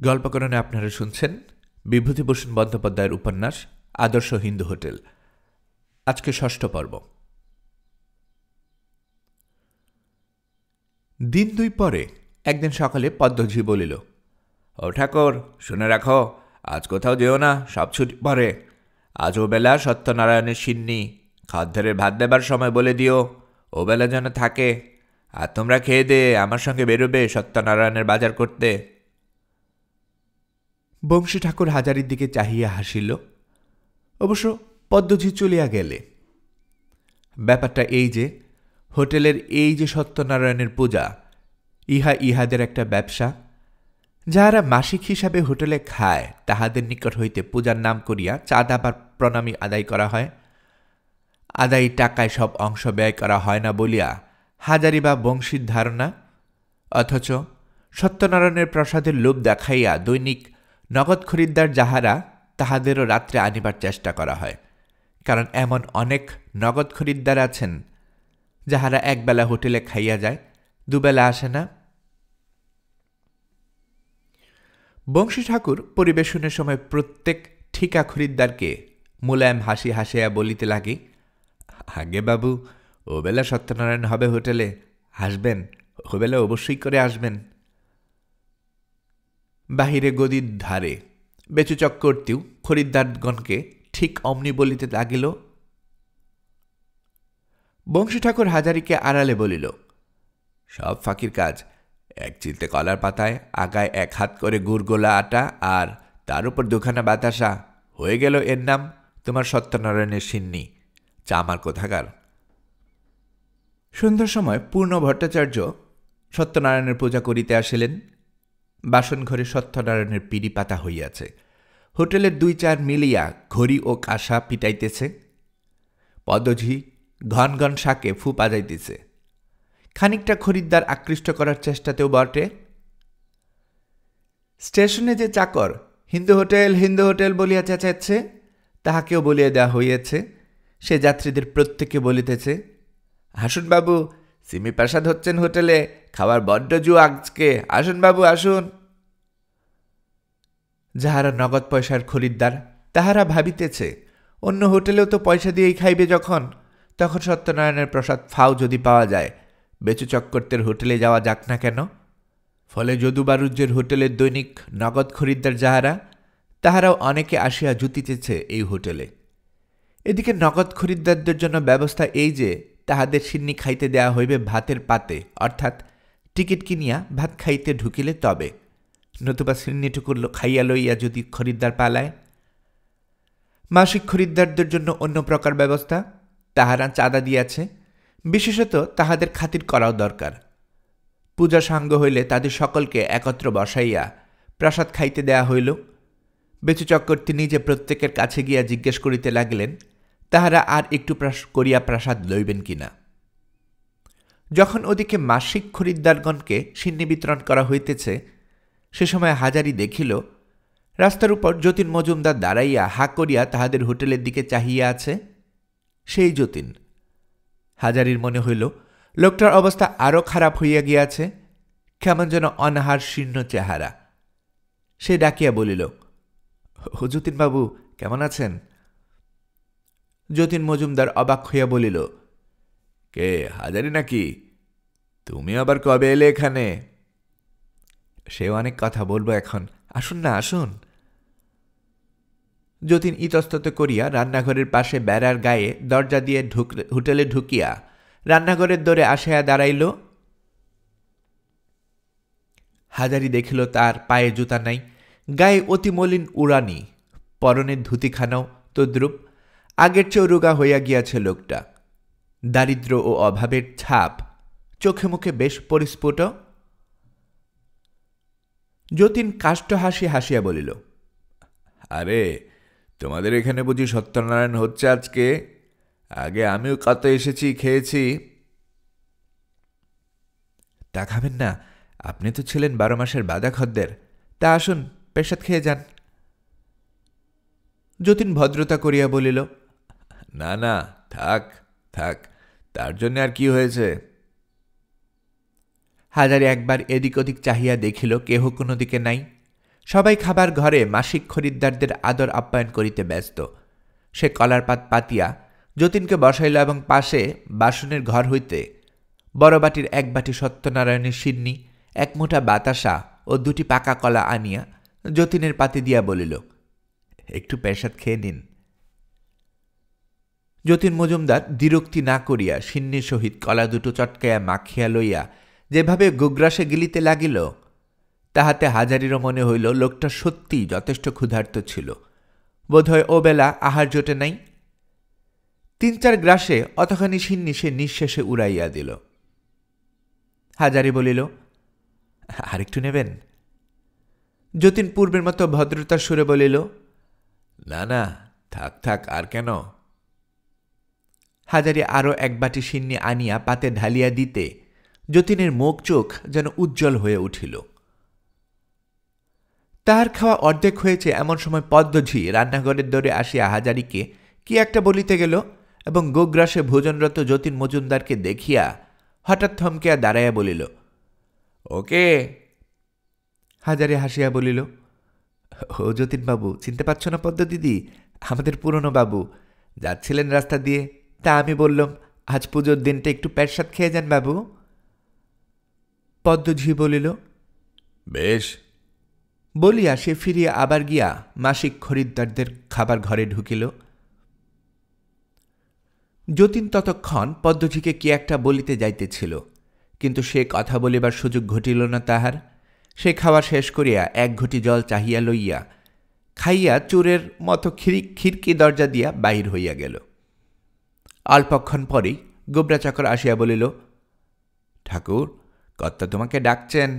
গল্পকরণে আপনারা শুনছেন বিভূতিভূষণ বন্দ্যোপাধ্যায়ের উপন্যাস আদর্শ হিন্দু হোটেল। আজকে ষষ্ঠ পর্ব। দিন দুই পরে একদিন সকালে পদ্মঝি বলিল, ও ঠাকুর, শুনে রাখো, আজ কোথাও যেও না, সব ছুটি পরে। আজ ওবেলা সত্যনারায়ণের সিন্নি খাদ্যের ভাত দেবার সময় বলে দিও, ওবেলা যেন থাকে। আর তোমরা খেয়ে দে আমার সঙ্গে বেরোবে সত্যনারায়ণের বাজার করতে। বংশী ঠাকুর হাজারির দিকে চাহিয়া হাসিল। অবশ্য পদ্মঝি চলিয়া গেলে। ব্যাপারটা এই যে, হোটেলের এই যে সত্যনারায়ণের পূজা, ইহাদের একটা ব্যবসা। যাহারা মাসিক হিসাবে হোটেলে খায় তাহাদের নিকট হইতে পূজার নাম করিয়া চাঁদা বা প্রণামী আদায় করা হয়। আদায়ী টাকায় সব অংশ ব্যয় করা হয় না বলিয়া হাজারি বা বংশীর ধারণা। অথচ সত্যনারায়ণের প্রসাদের লোভ দেখাইয়া দৈনিক নগদ খরিদ্দার যাহারা, তাহাদেরও রাত্রে আনিবার চেষ্টা করা হয়। কারণ এমন অনেক নগদ খরিদ্দার আছেন যাহারা একবেলা হোটেলে খাইয়া যায়, দুবেলা আসে না। বংশী ঠাকুর পরিবেশনের সময় প্রত্যেক ঠিকা খরিদ্দারকে মুলায়ম হাসি হাসিয়া বলিতে লাগে, আগে বাবু, ওবেলা সত্যনারায়ণ হবে হোটেলে, আসবেন, ওবেলা অবশ্যই করে আসবেন। বাহিরে গদির ধারে বেচু চক্রবর্তীও খরিদ্দারগণকে ঠিক অমনি বলিতে লাগিল। বংশী ঠাকুর হাজারিকে আড়ালে বলিল, সব ফাঁকির কাজ। এক চিলতে কলার পাতায় আগায় 1 হাত করে গুড়গোলা আটা, আর তার উপর 2খানা বাতাসা, হয়ে গেল এর নাম তোমার সত্যনারায়ণের সিন্নি। চামার কোথাকার। সন্ধ্যার সময় পূর্ণ ভট্টাচার্য সত্যনারায়ণের পূজা করিতে আসিলেন। বাসনঘরে সত্যনারায়ণের পিড়ি পাতা হইয়াছে। হোটেলের 2-4 মিলিয়া ঘড়ি ও কাঁসা পিটাইতেছে। পদ্মঝি ঘন ঘন শাকে ফু বাজাইতেছে। খানিকটা খরিদ্দার আকৃষ্ট করার চেষ্টাতেও বটে। স্টেশনে যে চাকর হিন্দু হোটেল বলিয়া চেঁচাচ্ছে, তাহাকেও বলিয়া দেওয়া হইয়াছে। সে যাত্রীদের প্রত্যেকে বলিতেছে, আসুন বাবু, সিমি প্রসাদ হচ্ছেন হোটেলে, খাবার বড্ড জু আজকে, আসুন বাবু আসুন। যাহারা নগদ পয়সার খরিদ্দার তাহারা ভাবিতেছে, অন্য হোটেলেও তো পয়সা দিয়েই খাইবে যখন, তখন সত্যনারায়ণের প্রসাদ ফাও যদি পাওয়া যায়, বেচু চক্রবর্তীর হোটেলে যাওয়া যাক না কেন। ফলে যদু বারুজ্যের হোটেলের দৈনিক নগদ খরিদ্দার যাহারা, তাহারাও অনেকে আসিয়া জুতিতেছে এই হোটেলে। এদিকে নগদ খরিদ্দারদের জন্য ব্যবস্থা এই যে, তাহাদের সিন্নি খাইতে দেয়া হইবে ভাতের পাতে, অর্থাৎ টিকিট কিনিয়া ভাত খাইতে ঢুকিলে তবে, নতুবা সিন্নিটুকু খাইয়া লইয়া যদি খরিদ্দার পালায়। মাসিক খরিদ্দারদের জন্য অন্য প্রকার ব্যবস্থা। তাহারা চাঁদা দিয়াছে, বিশেষত তাহাদের খাতির করাও দরকার। পূজা সাঙ্গ হইলে তাদের সকলকে একত্র বসাইয়া প্রসাদ খাইতে দেয়া হইল। বেচু চক্রবর্তী নিজে প্রত্যেকের কাছে গিয়া জিজ্ঞেস করিতে লাগিলেন, তাহারা আর একটু করিয়া প্রসাদ লইবেন কিনা। যখন ওদিকে মাসিক খরিদ্দারগণকে সিন্নি বিতরণ করা হইতেছে, সে সময় হাজারি দেখিল, রাস্তার উপর যতীন মজুমদার দাঁড়াইয়া হা করিয়া তাহাদের হোটেলের দিকে চাহিয়া আছে। সেই যতীন। হাজারির মনে হইল লোকটার অবস্থা আরও খারাপ হইয়া গিয়াছে, কেমন যেন অনাহার শীর্ণ চেহারা। সে ডাকিয়া বলিল, ও যতীনবাবু, কেমন আছেন? যতীন মজুমদার অবাক হইয়া বলিল, কে, হাজারি নাকি? তুমি আবার কবে এলে এখানে? সেও অনেক কথা বলবো এখন, আসুন না আসুন। যতীন ইতস্তত করিয়া রান্নাঘরের পাশে বেড়ার গায়ে দরজা দিয়ে হোটেলে ঢুকিয়া রান্নাঘরের দরে আসিয়া দাঁড়াইল। হাজারি দেখিল তার পায়ে জুতা নাই, গায়ে অতি মলিন উড়ানি, পরনের ধুতিখানাও তদ্রূপ। আগের চেয়েও রোগা হইয়া গিয়াছে লোকটা। দারিদ্র্য ও অভাবের ছাপ চোখে মুখে বেশ পরিস্ফুট। যতীন কাষ্ঠ হাসিয়া বলিল, আরে, তোমাদের এখানে বুঝি সত্যনারায়ণ হচ্ছে আজকে? আগে আমিও কত এসেছি, খেয়েছি। তা খাবেন না? আপনি তো ছিলেন 12 মাসের বাঁধা খদ্দের। তা আসুন, প্রসাদ খেয়ে যান। যতীন ভদ্রতা করিয়া বলিল, না না, থাক থাক, তার জন্য আর কি হয়েছে? হাজারে একবার এদিক ওদিক চাহিয়া দেখিল, কেহ কোনো দিকে নাই। সবাই খাবার ঘরে মাসিক খরিদ্দারদের আদর আপ্যায়ন করিতে ব্যস্ত। সে কলার পাত পাতিয়া যতীনকে বসাইল এবং পাশে বাসনের ঘর হইতে বড় বাটির এক বাটি সত্যনারায়ণের সিন্নি, এক মুঠা বাতাসা ও 2টি পাকা কলা আনিয়া যতীনের পাতে দিয়া বলিল, একটু পেশাদ খেয়ে নিন। যতীন মজুমদার দ্বিরুক্তি না করিয়া সিন্নির সহিত কলা 2টো চটকাইয়া মাখিয়া লইয়া যেভাবে গুগ্রাসে গিলিতে লাগিল, তাহাতে হাজারিরও মনে হইল লোকটা সত্যিই যথেষ্ট ক্ষুধার্ত ছিল। বোধহয় ও বেলা আহার জোটে নাই। 3-4 গ্রাসে অতখানি সিন্নি সে নিঃশেষে উড়াইয়া দিল। হাজারি বলিল, আরেকটু নেবেন? যতীন পূর্বের মতো ভদ্রতার সুরে বলিল, না না, থাক থাক, আর কেন? হাজারি আরও 1 বাটি সিন্নি আনিয়া পাতে ঢালিয়া দিতে যতীনের মুখ চোখ যেন উজ্জ্বল হয়ে উঠিল। তাহার খাওয়া অর্ধেক হয়েছে এমন সময় পদ্মঝি রান্নাঘরের দরে আসিয়া হাজারিকে কি একটা বলিতে গেল এবং গোগ্রাসে ভোজনরত যতীন মজুমদারকে দেখিয়া হঠাৎ থমকিয়া দাঁড়াইয়া বলিল, ওকে? হাজারি হাসিয়া বলিল, ও যতীনবাবু, চিনতে পারছ না পদ্ম দিদি? আমাদের পুরনো বাবু যাচ্ছিলেন রাস্তা দিয়ে, তা আমি বললাম, আজ পুজোর দিনটা একটু পেটসাদ খেয়ে যান বাবু। পদ্মঝি বলিল, বেশ, বলিয়া সে ফিরিয়া আবার গিয়া মাসিক খরিদ্দারদের খাবার ঘরে ঢুকিল। যতীন ততক্ষণ পদ্মঝিকে কি একটা বলিতে যাইতেছিল, কিন্তু সে কথা বলিবার সুযোগ ঘটিল না তাহার। সে খাওয়া শেষ করিয়া 1 ঘটি জল চাহিয়া লইয়া খাইয়া চোরের মতো খিড়কি দরজা দিয়া বাহির হইয়া গেল। অল্পক্ষণ পরেই গোবরা চাকর আসিয়া বলিল, ঠাকুর, কর্তা তোমাকে ডাকছেন।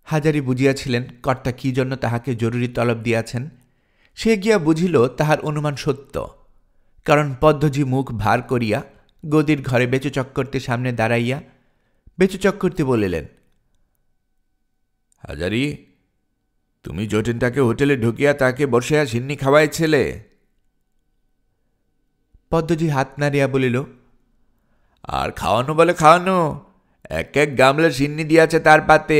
হাজারি বুঝিয়াছিলেন কর্তা কি জন্য তাহাকে জরুরি তলব দিয়াছেন। সে গিয়া বুঝিল তাহার অনুমান সত্য, কারণ পদ্মজি মুখ ভার করিয়া গদির ঘরে বেচু চক্করতে সামনে দাঁড়াইয়া বেচু চক্করতে বলিলেন, হাজারি, তুমি যতীনটাকে হোটেলে ঢুকিয়া তাকে বসিয়া সিন্নি খাওয়াইছিলে? পদ্মজি হাত নাড়িয়া বলিল, আর খাওয়ানো বলে খাওয়ানো, 1 গামলা সিন্নি দিয়াছে তার পাতে,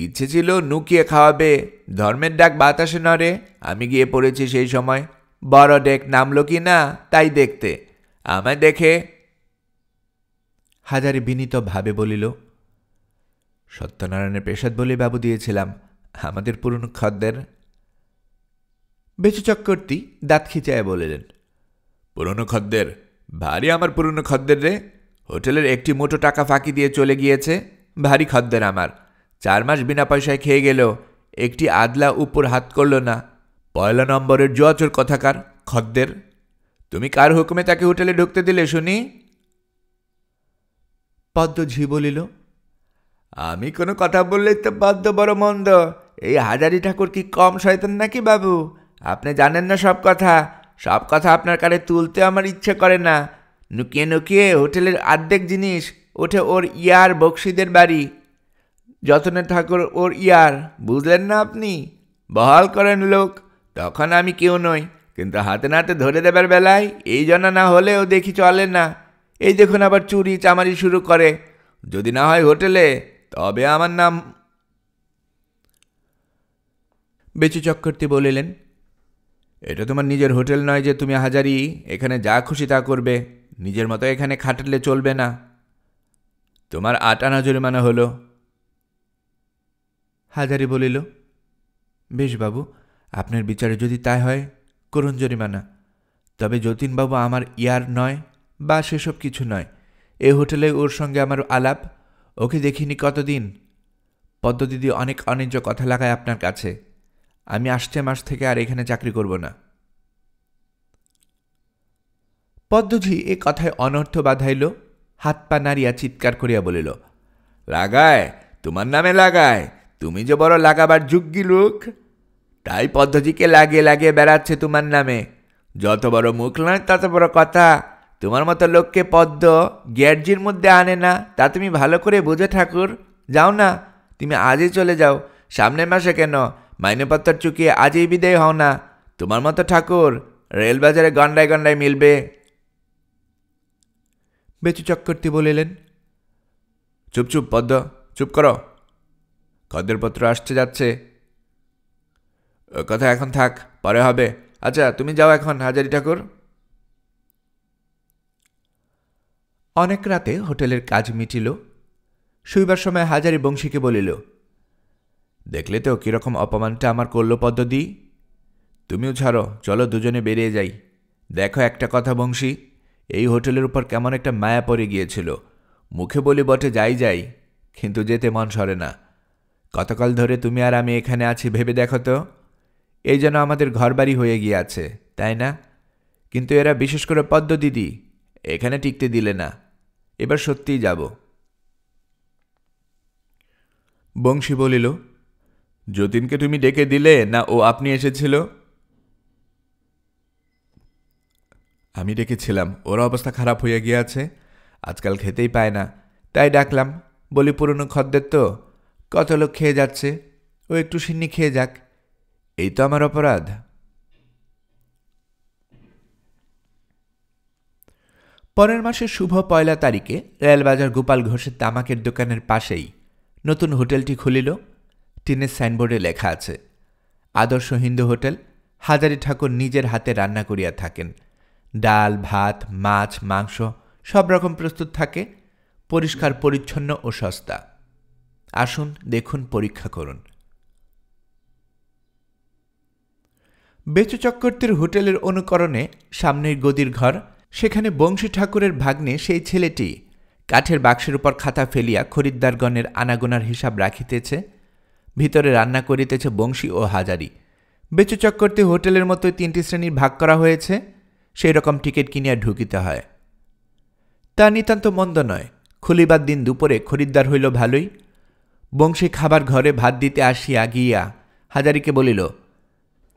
ইচ্ছে ছিল নুকিয়ে খাওয়াবে, ধর্মের ডাক বাতাসে নড়ে, আমি গিয়ে পড়েছি সেই সময়, বড় ডেক নামলো কি না তাই দেখতে, আমায় দেখে। হাজারি বিনীত ভাবে বলিল, সত্যনারায়ণের প্রসাদ বলে বাবু দিয়েছিলাম, আমাদের পুরনো খদ্দের। বেচু চক্করটি দাঁত খিচাইয়া বলিলেন, পুরনো খদ্দের? ভারী আমার পুরনো খদ্দের রে, হোটেলের 1টি মোটো টাকা ফাঁকি দিয়ে চলে গিয়েছে, ভারী খদ্দের আমার। 4 মাস বিনা পয়সায় খেয়ে গেল, 1টি আদলা উপর হাত করল না, 1 নম্বরের জোয়াচোর কথাকার খদ্দের। তুমি কার হুকুমে তাকে হোটেলে ঢুকতে দিলে শুনি? পদ্মঝি বলিল, আমি কোনো কথা বললেই তো পদ্ম বড় মন্দ, এই হাজারি ঠাকুর কি কম শয়তান নাকি বাবু? আপনি জানেন না সব কথা, সব কথা আপনার কানে তুলতে আমার ইচ্ছে করে না। নুকিয়ে নুকিয়ে হোটেলের অর্ধেক জিনিস ওঠে ওর ইয়ার বক্সিদের বাড়ি, যতনে ঠাকুর ওর ইয়ার, বুঝলেন না আপনি? বহাল করেন লোক, তখন আমি কেউ নই, কিন্তু হাতে নাতে ধরে দেবার বেলায় এই জন্য না হলেও দেখি চলে না। এই দেখুন আবার চুরি চামারি শুরু করে, যদি না হয় হোটেলে তবে আমার নাম। বেচু চক্রবর্তী বলিলেন, এটা তোমার নিজের হোটেল নয় যে তুমি হাজারি এখানে যা খুশি তা করবে, নিজের মতো এখানে খাটালে চলবে না, তোমার 8 আনা জরিমানা হলো। হাজারি বলিল, বেশ বাবু, আপনার বিচারে যদি তাই হয় করুন জরিমানা, তবে যতীনবাবু আমার ইয়ার নয় বা সেসব কিছু নয়, এ হোটেলে ওর সঙ্গে আমার আলাপ, ওকে দেখিনি কতদিন। পদ্মদিদি অনেক অনিজ্য কথা লাগায় আপনার কাছে, আমি আসছে মাস থেকে আর এখানে চাকরি করব না। পদ্মজি এ কথায় অনর্থ বাধাইল, হাত পা নাড়িয়া চিৎকার করিয়া বলিল, লাগায়, তোমার নামে লাগায়, তুমি যে বড় লাগাবার যোগ্যী লোক, তাই পদ্মজিকে লাগিয়ে লাগিয়ে বেড়াচ্ছে তোমার নামে। যত বড় মুখ নয় তত বড় কথা, তোমার মতো লোককে পদ্ম গ্যার্জির মধ্যে আনে না, তা তুমি ভালো করে বুঝে ঠাকুর। যাও না, তুমি আজই চলে যাও, সামনের মাসে কেন, মাইনেপত্র চুকিয়ে আজই বিদায় হও না, তোমার মতো ঠাকুর রেলবাজারে গন্ডায় গন্ডায় মিলবে। বেচু চক্রবর্তী বলিলেন, চুপ চুপ পদ্ম, চুপ করো, খদ্দের পত্র আসছে যাচ্ছে। ও কথা এখন থাক, পরে হবে। আচ্ছা তুমি যাও এখন, হাজারি ঠাকুর। অনেক রাতে হোটেলের কাজ মিটিল। শুইবার সময় হাজারি বংশীকে বলিল, দেখলে তো কিরকম অপমানটা আমার করল পদ্মদি। তুমিও ছাড়ো, চলো দুজনে বেরিয়ে যাই। দেখো একটা কথা বংশী, এই হোটেলের উপর কেমন একটা মায়া পড়ে গিয়েছিল। মুখে বলি বটে যাই যাই, কিন্তু যেতে মন সরে না। কতকাল ধরে তুমি আর আমি এখানে আছি ভেবে দেখো তো, এই যেন আমাদের ঘরবাড়ি হয়ে গিয়েছে, তাই না? কিন্তু এরা, বিশেষ করে পদ্ম দিদি, এখানে টিকতে দিলে না। এবার সত্যিই যাব। বংশী বলিল, যতীনকে তুমি ডেকে দিলে না ও আপনি এসেছিল? আমি ডেকেছিলাম, ওর অবস্থা খারাপ হয়ে গিয়েছে, আজকাল খেতেই পায় না, তাই ডাকলাম। বলি পুরনো খদ্দের তো, কত লোক খেয়ে যাচ্ছে, ও একটু সিন্নি খেয়ে যাক, এই তো আমার অপরাধ। পরের মাসের শুভ 1 তারিখে রেলবাজার গোপাল ঘোষের তামাকের দোকানের পাশেই নতুন হোটেলটি খুলিল। টিনের সাইনবোর্ডে লেখা আছে, আদর্শ হিন্দু হোটেল। হাজারি ঠাকুর নিজের হাতে রান্না করিয়া থাকেন। ডাল, ভাত, মাছ, মাংস সব রকম প্রস্তুত থাকে, পরিষ্কার পরিচ্ছন্ন ও সস্তা। আসুন, দেখুন, পরীক্ষা করুন। বেচু চক্রবর্তীর হোটেলের অনুকরণে সামনের গদির ঘর, সেখানে বংশী ঠাকুরের ভাগ্নে সেই ছেলেটি কাঠের বাক্সের উপর খাতা ফেলিয়া খরিদ্দারগণের আনাগোনার হিসাব রাখিতেছে। ভিতরে রান্না করিতেছে বংশী ও হাজারি। বেচু চক্রবর্তী হোটেলের মতোই 3টি শ্রেণীর ভাগ করা হয়েছে, সেই রকম টিকিট কিনিয়া ঢুকিতে হয়। তা নিতান্ত মন্দ নয়। খুলিবার দিন দুপুরে খরিদ্দার হইল ভালোই। বংশী খাবার ঘরে ভাত দিতে আসিয়া গিয়া হাজারিকে বলিল,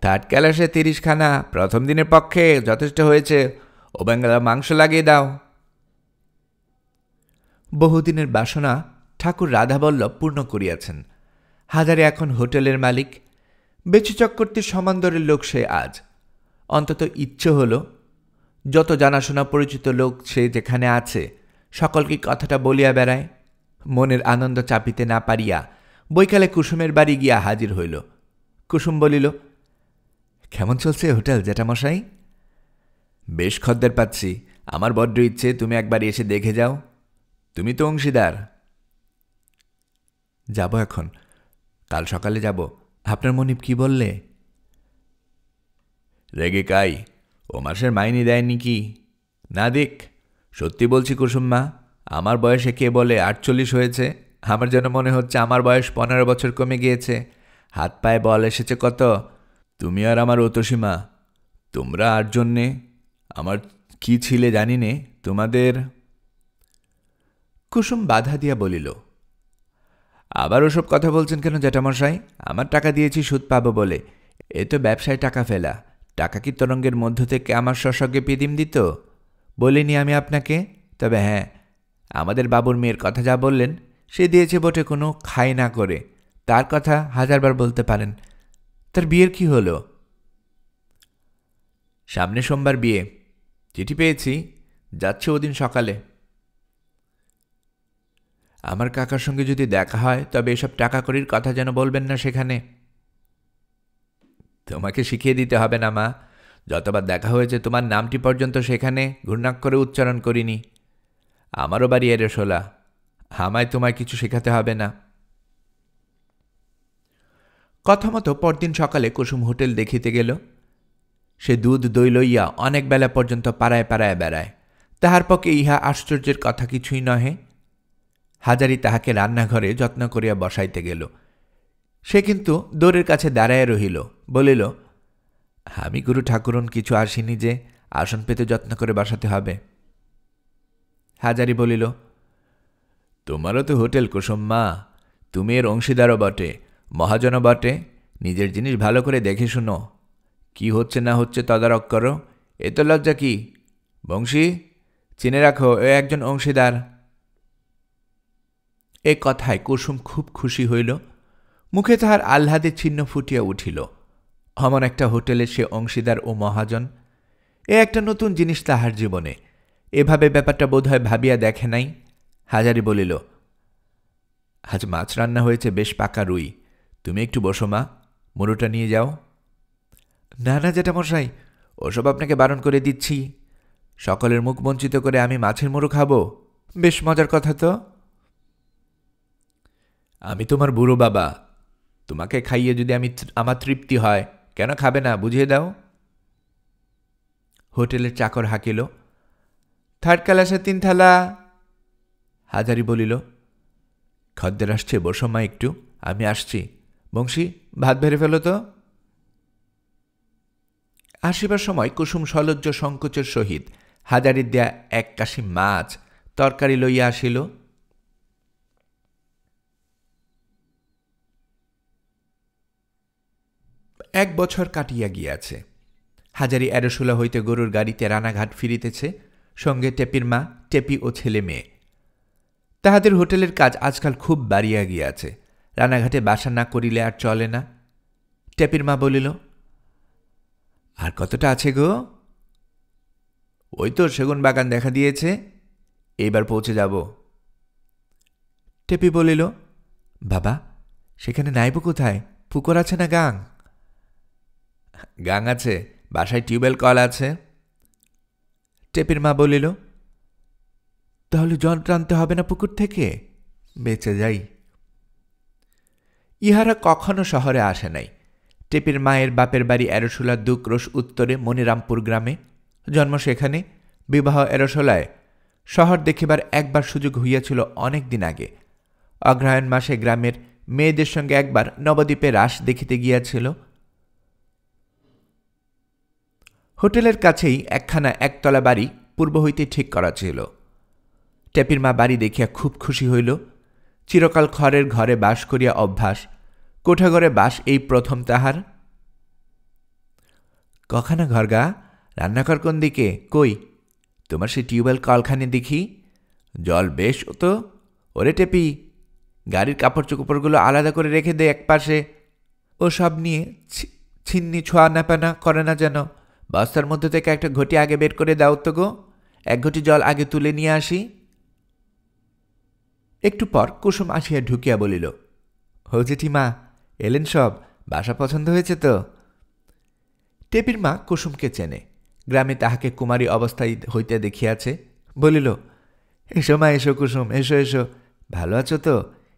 3rd ক্লাসে 30 খানা, প্রথম দিনের পক্ষে যথেষ্ট হয়েছে, ও বেঙ্গলা মাংস লাগিয়ে দাও। বহুদিনের বাসনা ঠাকুর রাধাবল্লভ পূর্ণ করিয়াছেন। হাজারে এখন হোটেলের মালিক। বেচু চক্রবর্তীর সমান্তরের লোক সে আজ। অন্তত ইচ্ছে হল, যত জানাশোনা পরিচিত লোক সে যেখানে আছে সকলকে কথাটা বলিয়া বেড়ায়। মনের আনন্দ চাপিতে না পারিয়া বৈকালে কুসুমের বাড়ি গিয়া হাজির হইল। কুসুম বলিল, কেমন চলছে হোটেল জ্যাঠামশাই? বেশ খদ্দের পাচ্ছি, আমার বড্ড ইচ্ছে তুমি একবার এসে দেখে যাও, তুমি তো অংশীদার। যাব এখন, কাল সকালে যাব। আপনার মনিব কি বললে? রেগে কাই, ও মাসের মাইনে দেয়নি কি? না দিক, সত্যি বলছি কুসুম্মা, আমার বয়সে কে বলে 48 হয়েছে, আমার যেন মনে হচ্ছে আমার বয়স 15 বছর কমে গিয়েছে। হাত পায়ে বল এসেছে কত। তুমি আর আমার অতসীমা, তোমরা 8 জন্যে, আমার কি ছিলে জানি নে তোমাদের। কুসুম বাধা দিয়া বলিল, আবার ওসব কথা বলছেন কেন জ্যাঠামশাই? আমার টাকা দিয়েছি সুদ পাবো বলে, এ তো ব্যবসায় টাকা ফেলা। টাকা কি তরঙ্গের মধ্য থেকে আমার সসজ্ঞে পিদিম দিত? বলিনি আমি আপনাকে? তবে হ্যাঁ, আমাদের বাবুর মেয়ের কথা যা বললেন, সে দিয়েছে বটে কোনো খাই না করে, তার কথা 1000বার বলতে পারেন। তার বিয়ের কি হলো? সামনে সোমবার বিয়ে, চিঠি পেয়েছি, যাচ্ছে ওদিন সকালে। আমার কাকার সঙ্গে যদি দেখা হয় তবে এসব টাকা কড়ির কথা যেন বলবেন না সেখানে। তোমাকে শিখিয়ে দিতে হবে না মা, যতবার দেখা হয়েছে তোমার নামটি পর্যন্ত সেখানে ঘূর্ণাক্ষরে উচ্চারণ করিনি। আমারও বাড়ি এরেশোলা, আমায় তোমায় কিছু শেখাতে হবে না। কথা মতো পরদিন সকালে কুসুম হোটেল দেখিতে গেল। সে দুধ দই লইয়া অনেক বেলা পর্যন্ত পাড়ায় পাড়ায় বেড়ায়, তাহার পক্ষে ইহা আশ্চর্যের কথা কিছুই নহে। হাজারি তাহাকে রান্নাঘরে যত্ন করিয়া বসাইতে গেল। সে কিন্তু দোরের কাছে দাঁড়াইয়া রহিল, বলিল, আমি গুরু ঠাকুরন কিছু আসিনি যে আসন পেতে যত্ন করে বসাতে হবে। হাজারি বলিল, তোমারও তো হোটেল কুসুম মা, তুমি এর অংশীদারও বটে, মহাজনও বটে, নিজের জিনিস ভালো করে দেখে শুনো, কি হচ্ছে না হচ্ছে তদারক করো, এ তো লজ্জা কি? বংশী, চিনে রাখো, এ একজন অংশীদার। এ কথায় কুসুম খুব খুশি হইল। মুখে তাহার আহ্লাদের চিহ্ন ফুটিয়া উঠিল। অমন একটা হোটেলে সে অংশীদার ও মহাজন, এ একটা নতুন জিনিস তাহার জীবনে। এভাবে ব্যাপারটা বোধহয় ভাবিয়া দেখে নাই। হাজারি বলিল, আজ মাছ রান্না হয়েছে বেশ পাকা রুই, তুমি একটু বসো মা, মুড়োটা নিয়ে যাও। না না জ্যাঠামশাই, ওসব আপনাকে বারণ করে দিচ্ছি। সকলের মুখ বঞ্চিত করে আমি মাছের মুড়ো খাবো? বেশ মজার কথা তো। আমি তোমার বুড়ো বাবা, তোমাকে খাইয়ে যদি আমার তৃপ্তি হয়, কেন খাবে না বুঝিয়ে দাও। হোটেলের চাকর হাঁকিল, থার্ড ক্লাসে 3 থালা। হাজারি বলিল, খদ্দের আসছে, বসো মা একটু, আমি আসছি। বংশী, ভাত বেড়ে ফেলো তো। আসিবার সময় কুসুম সলজ্জ সংকোচের সহিত হাজারির দেয়া 1 কাশি মাছ তরকারি লইয়া আসিল। 1 বছর কাটিয়া গিয়াছে। হাজারি এরশোলা হইতে গরুর গাড়িতে রানাঘাট ফিরিতেছে, সঙ্গে টেপির মা, টেপি ও ছেলে মেয়ে। তাহাদের হোটেলের কাজ আজকাল খুব বাড়িয়া গিয়াছে। রানাঘাটে বাসা না করিলে আর চলে না। টেপির মা বলিল, আর কতটা আছে গো? ওই তো সেগুন বাগান দেখা দিয়েছে, এইবার পৌঁছে যাব। টেপি বলিল, বাবা, সেখানে নাইব কোথায়? পুকুর আছে না গাং? গাং আছে, বাসায় টিউবওয়েল কল আছে। টেপির মা বলিল, তাহলে জল টানতে হবে না পুকুর থেকে? বেঁচে যাই। ইহারা কখনো শহরে আসে নাই। টেপির মায়ের বাপের বাড়ি এরশোলা 2 ক্রোশ উত্তরে মনিরামপুর গ্রামে। জন্ম সেখানে, বিবাহ এরশোলায়। শহর দেখিবার একবার সুযোগ হইয়াছিল অনেক দিন আগে। অগ্রহায়ণ মাসে গ্রামের মেয়েদের সঙ্গে একবার নবদ্বীপে রাস দেখিতে গিয়াছিল। হোটেলের কাছেই একখানা 1 তলা বাড়ি পূর্ব হইতে ঠিক করা ছিল। টেপির মা বাড়ি দেখিয়া খুব খুশি হইল। চিরকাল খড়ের ঘরে বাস করিয়া অভ্যাস, কোঠাঘরে বাস এই প্রথম তাহার। কখানা ঘর গা? রান্নাঘর কোন দিকে? কই তোমার সে টিউবওয়েল কলখানে দেখি, জল বেশ তো। ওরে টেপি, গাড়ির কাপড় চোপড়গুলো আলাদা করে রেখে দে এক পাশে। ও সব নিয়ে ছিন্নি ছোঁয়া নাপানা করে না যেন। বস্তার মধ্যে থেকে একটা ঘটি আগে বের করে দাও তো গো, 1 ঘটি জল আগে তুলে নিয়ে আসি। একটু পর কুসুম আসিয়া ঢুকিয়া বলিল, ও জেঠিমা, এলেন সব? বাসা পছন্দ হয়েছে তো? টেপির মা কুসুমকে চেনে, গ্রামে তাহাকে কুমারী অবস্থায় হইতে দেখিয়াছে। বলিল, এসো মা, এসো কুসুম, এসো এসো, ভালো আছো তো?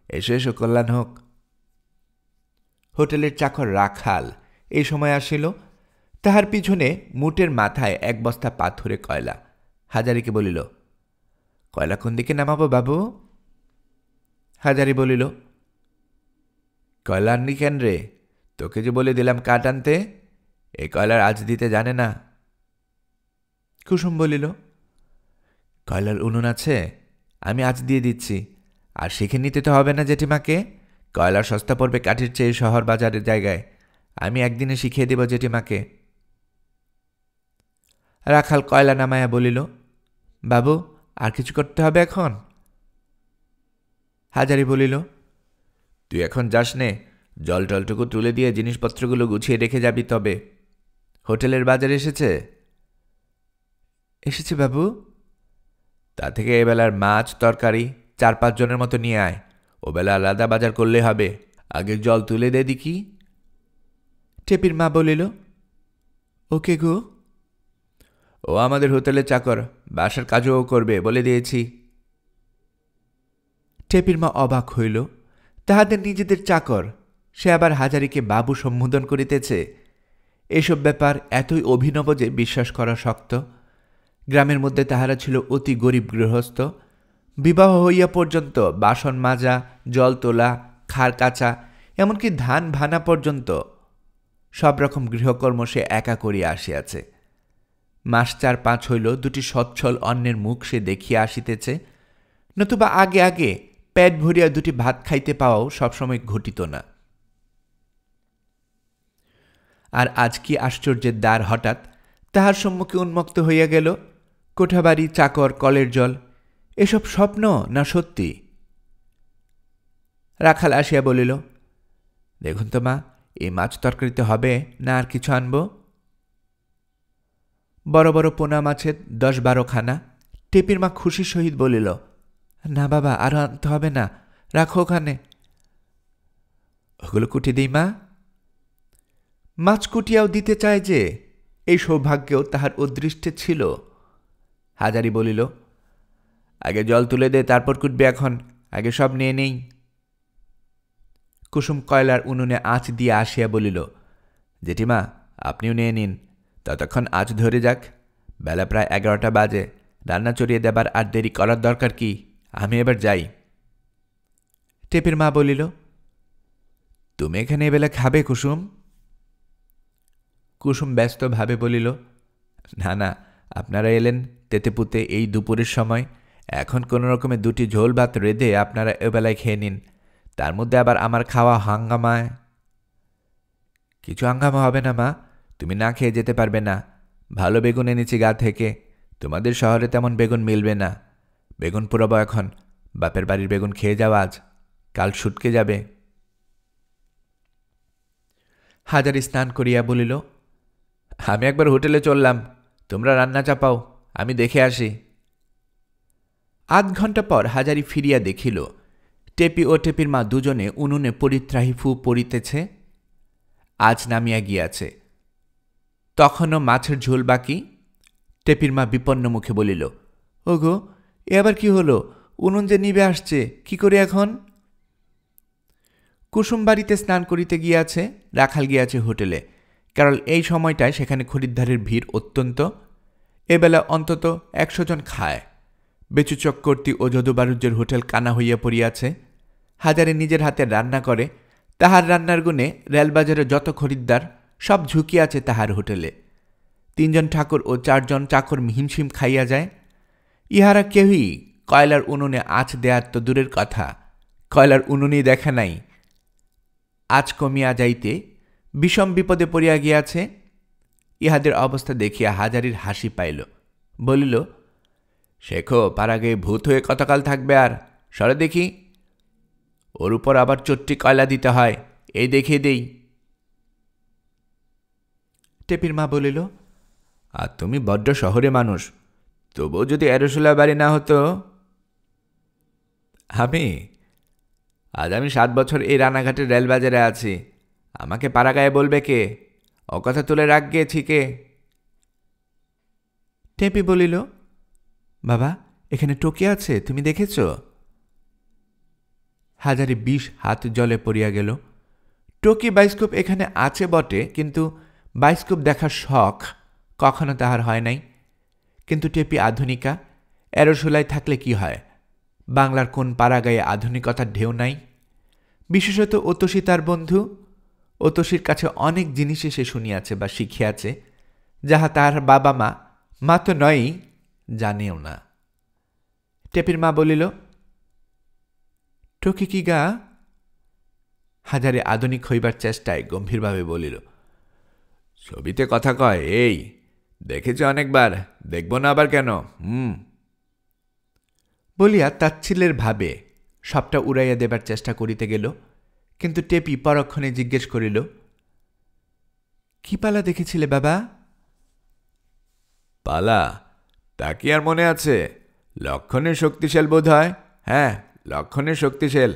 এসো এসো, কল্যাণ হোক। হোটেলের চাকর রাখাল এই সময় আসিল। তাহার পিছনে মুটের মাথায় 1 বস্তা পাথুরে কয়লা। হাজারিকে বলিল, কয়লা কোন দিকে নামাবো বাবু? হাজারি বলিল, কয়লা আননি কেন রে? তোকে যে বলে দিলাম কাঠ আনতে, এই কয়লার আজ দিতে জানে না। কুসুম বলিল, কয়লার উনুন আছে, আমি আজ দিয়ে দিচ্ছি। আর শিখে নিতে তো হবে না জেঠিমাকে, কয়লার সস্তা পড়বে কাঠের চেয়ে শহর বাজারের জায়গায়। আমি একদিনে শিখিয়ে দেব জেঠিমাকে। রাখাল কয়লা নামায়া বলিল, বাবু, আর কিছু করতে হবে এখন? হাজারি বলিল, তুই এখন যাস নে, জল টলটুকু তুলে দিয়ে জিনিসপত্রগুলো গুছিয়ে রেখে যাবি তবে। হোটেলের বাজার এসেছে? এসেছে বাবু। তা থেকে এবেলার মাছ তরকারি 4-5 জনের মতো নিয়ে আয়। ওবেলা আলাদা বাজার করলে হবে, আগে জল তুলে দে দেখি। টেপির মা বলিল, ওকে গো। ও আমাদের হোটেলের চাকর, বাসার কাজও করবে বলে দিয়েছি। টেপির মা অবাক হইল। তাহাদের নিজেদের চাকর, সে আবার হাজারিকে বাবু সম্বোধন করিতেছে। এসব ব্যাপার এতই অভিনব যে বিশ্বাস করা শক্ত। গ্রামের মধ্যে তাহারা ছিল অতি গরিব গৃহস্থ। বিবাহ হইয়া পর্যন্ত বাসন মাজা, জল তোলা, খাড় কাচা, এমনকি ধান ভানা পর্যন্ত সব রকম গৃহকর্ম সে একা করিয়া আসিয়াছে। মাস 4-5 হইল 2টি সচ্ছল অন্যের মুখ সে দেখিয়া আসিতেছে, নতুবা আগে আগে পেট ভরিয়া 2টি ভাত খাইতে পাওয়াও সবসময় ঘটিত না। আর আজ কি আশ্চর্যের দ্বার হঠাৎ তাহার সম্মুখে উন্মুক্ত হইয়া গেল। কোঠাবাড়ি, চাকর, কলের জল, এসব স্বপ্ন না সত্যি? রাখাল আসিয়া বলিল, দেখুন তো মা, এই মাছ তরকারিতে হবে না আর কিছু আনব? বড় বড় পোনা মাছের 10-12 খানা। টেপির মা খুশির সহিত বলিল, না বাবা, আর আনতে হবে না, রাখো ওখানে। ওগুলো কুটি দিই মা? মাছ কুটিয়াও দিতে চায় যে, এই সৌভাগ্যেও তাহার অদৃষ্টে ছিল। হাজারি বলিল, আগে জল তুলে দে, তারপর কুটবে, এখন আগে সব নিয়ে নেই। কুসুম কয়লার উনুনে আঁচ দিয়ে আসিয়া বলিল, জেঠিমা আপনিও নিয়ে নিন, ততক্ষণ আঁচ ধরে যাক। বেলা প্রায় 11টা বাজে, রান্না চড়িয়ে দেবার আর দেরি করার দরকার কি, আমি এবার যাই। টেপির মা বলিল, তুমি এখানে এবেলা খাবে কুসুম? কুসুম ব্যস্তভাবে বলিল, না না, আপনারা এলেন তেতেপুতে এই দুপুরের সময়, এখন কোনো রকমে 2টি ঝোল ভাত রেঁধে আপনারা এবেলায় খেয়ে নিন, তার মধ্যে আবার আমার খাওয়া হাঙ্গামায়। কিছু হাঙ্গামা হবে না মা, তুমি না খেয়ে যেতে পারবে না। ভালো বেগুন এনেছি গা থেকে, তোমাদের শহরে তেমন বেগুন মিলবে না। বেগুন পুরাবো এখন, বাপের বাড়ির বেগুন খেয়ে যাও আজ, কাল শুটকে যাবে। হাজারি স্নান করিয়া বলিল, আমি একবার হোটেলে চললাম, তোমরা রান্না চাপাও, আমি দেখে আসি। আধ ঘণ্টা পর হাজারি ফিরিয়া দেখিল, টেপি ও টেপির মা দুজনে উনুনে পরিত্রাহী ফু পড়িতেছে। আজ নামিয়া গিয়াছে, তখনও মাছের ঝোল বাকি। টেপির মা বিপন্ন মুখে বলিল, ওগো এ আবার কি হলো, উনুন যে নিবে আসছে, কি করে এখন? কুসুম বাড়িতে স্নান করিতে গিয়াছে, রাখাল গিয়াছে হোটেলে, কারণ এই সময়টায় সেখানে খরিদ্দারের ভিড় অত্যন্ত। এবেলা অন্তত 100 জন খায়। বেচু চক্রবর্তী ও যদুবাণিজ্যের হোটেল কানা হইয়া পড়িয়াছে। হাজারে নিজের হাতে রান্না করে, তাহার রান্নার গুণে রেলবাজারে যত খরিদ্দার সব ঝুঁকিয়াছে তাহার হোটেলে। 3 জন ঠাকুর ও 4 জন চাকর হিমশিম খাইয়া যায়। ইহারা কেউই কয়লার উনুনে আঁচ দেয়ার তো দূরের কথা, কয়লার উনুনই দেখা নাই। আজ কমিয়া যাইতে বিষম বিপদে পড়িয়া গিয়াছে। ইহাদের অবস্থা দেখিয়া হাজারির হাসি পাইল, বলিল, শেখো পাড়াগে ভূত হয়ে কতকাল থাকবে আর, সরে দেখি, ওর উপর আবার চট্টি কয়লা দিতে হয়, এই দেখিয়ে দেই। টেপির মা বলিল, আর তুমি বড্ড শহরে মানুষ, তবুও যদি এরোশোলা বাড়ি না হতো। আজ আমি 7 বছর এই রানাঘাটের রেলবাজারে আছি, আমাকে পাড়াগায়ে বলবে কে? ও কথা তুলে রাখ গিয়েছি কে? টেপি বলিল, বাবা এখানে টোকি আছে, তুমি দেখেছ? হাজারি 20 হাত জলে পড়িয়া গেল। টোকি বাইস্কোপ এখানে আছে বটে, কিন্তু বাইস্কোপ দেখার শখ কখনো তাহার হয় নাই। কিন্তু টেপি আধুনিকা, এরোশোলায় থাকলে কি হয়, বাংলার কোন পাড়াগায়ে আধুনিকতার ঢেউ নাই। বিশেষত অতসী তার বন্ধু, অতসীর কাছে অনেক জিনিসে সে শুনিয়াছে বা শিখিয়াছে, যাহা তাহার বাবা মা তো নয়ই, জানেও না। টেপির মা বলিল, টোকি কি গা? হাজারে আধুনিক হইবার চেষ্টায় গম্ভীরভাবে বলিল, ছবিতে কথা কয়, এই দেখেছি অনেকবার, দেখব না আবার কেন? বলিয়া তাচ্ছিল্যের ভাবে সবটা উড়াইয়া দেবার চেষ্টা করিতে গেল। কিন্তু টেপি পরক্ষণে জিজ্ঞেস করিল, কি পালা দেখেছিলে বাবা? পালা? তা কি আর মনে আছে? লক্ষণের শক্তিশাল বোধ হয়। হ্যাঁ, লক্ষণের শক্তিশাল।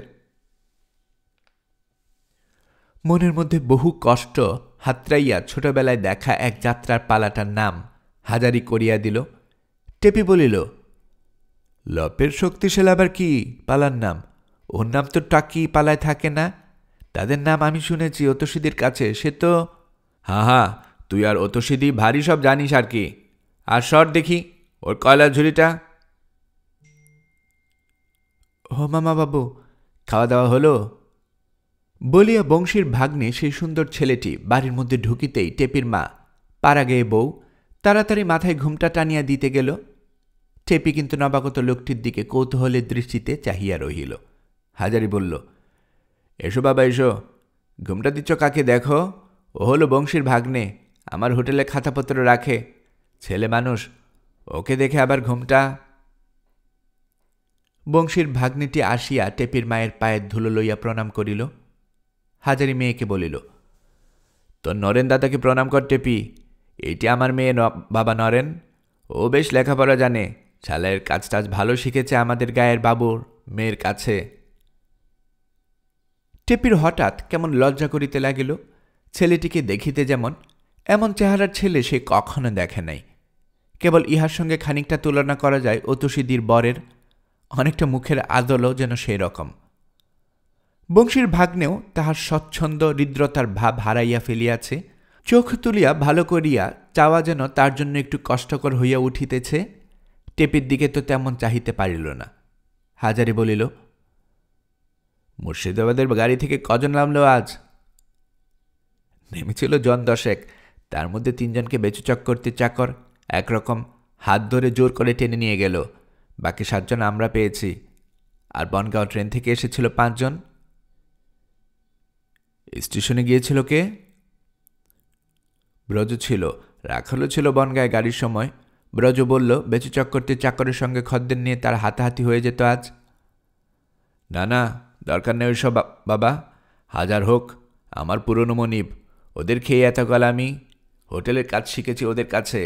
মনের মধ্যে বহু কষ্ট হাতড়াইয়া ছোটবেলায় দেখা এক যাত্রার পালাটার নাম হাজারি করিয়া দিল। টেপি বলিল, লপের শক্তিশাল আবার কি পালার নাম? ওর নাম তো টাকি পালায় থাকে না, তাদের নাম আমি শুনেছি অতসীদের কাছে, সে তো। হা, তুই আর অতসীদি ভারী সব জানিস আর কি। আর সর দেখি ওর কয়লার ঝুড়িটা। ও মামা বাবু, খাওয়া দাওয়া হলো? বলিয়া বংশীর ভাগ্নে সেই সুন্দর ছেলেটি বাড়ির মধ্যে ঢুকিতেই টেপির মা, পাড়াগেয়ে বউ, তাড়াতাড়ি মাথায় ঘুমটা টানিয়া দিতে গেল। টেপি কিন্তু নবাগত লোকটির দিকে কৌতূহলের দৃষ্টিতে চাহিয়া রহিল। হাজারি বলল, এসো বাবা এসো, ঘুমটা দিচ্ছ কাকে দেখো? ও হলো বংশীর ভাগ্নে, আমার হোটেলে খাতাপত্র রাখে, ছেলে মানুষ, ওকে দেখে আবার ঘুমটা। বংশীর ভাগ্নেটি আসিয়া টেপির মায়ের পায়ের ধুলো লইয়া প্রণাম করিল। হাজারি মেয়েকে বলিল, তোর নরেন দাদাকে প্রণাম কর টেপি, এইটি আমার মেয়ে বাবা নরেন, ও বেশ লেখাপড়া জানে, ছালের কাজ টাজ ভালো শিখেছে আমাদের গায়ের বাবুর মেয়ের কাছে। টেপির হঠাৎ কেমন লজ্জা করিতে লাগিল, ছেলেটিকে দেখিতে যেমন, এমন চেহারার ছেলে সে কখনো দেখে নাই। কেবল ইহার সঙ্গে খানিকটা তুলনা করা যায় অতুষীদির বরের, অনেকটা মুখের আদলও যেন সেই রকম। বংশীর ভাগ্নেও তাহার স্বচ্ছন্দ হৃদ্রতার ভাব হারাইয়া ফেলিয়াছে। চোখ তুলিয়া ভালো করিয়া চাওয়া যেন তার জন্য একটু কষ্টকর হইয়া উঠিতেছে। টেপির দিকে তো তেমন চাহিতে পারিল না। হাজারি বলিল, মুর্শিদাবাদের গাড়ি থেকে কজন নামলো আজ? নেমেছিল জন 10, তার মধ্যে 3 জনকে বেচু চক্করতি চাকর একরকম হাত ধরে জোর করে টেনে নিয়ে গেল। বাকি 7 জন আমরা পেয়েছি। আর বনগাঁও ট্রেন থেকে এসেছিল 5 জন। স্টেশনে গিয়েছিল কে? ব্রজ ছিল, রাখালও ছিল বনগাঁয় গাড়ির সময়। ব্রজ বলল বেচু চক্করতি চাকরের সঙ্গে খদ্দের নিয়ে তার হাতাহাতি হয়ে যেত আজ। না না, দরকার নেই ওইসব বাবা। হাজার হোক আমার পুরনো মনিব, ওদের খেয়ে এতকাল আমি হোটেলের কাজ শিখেছি ওদের কাছে।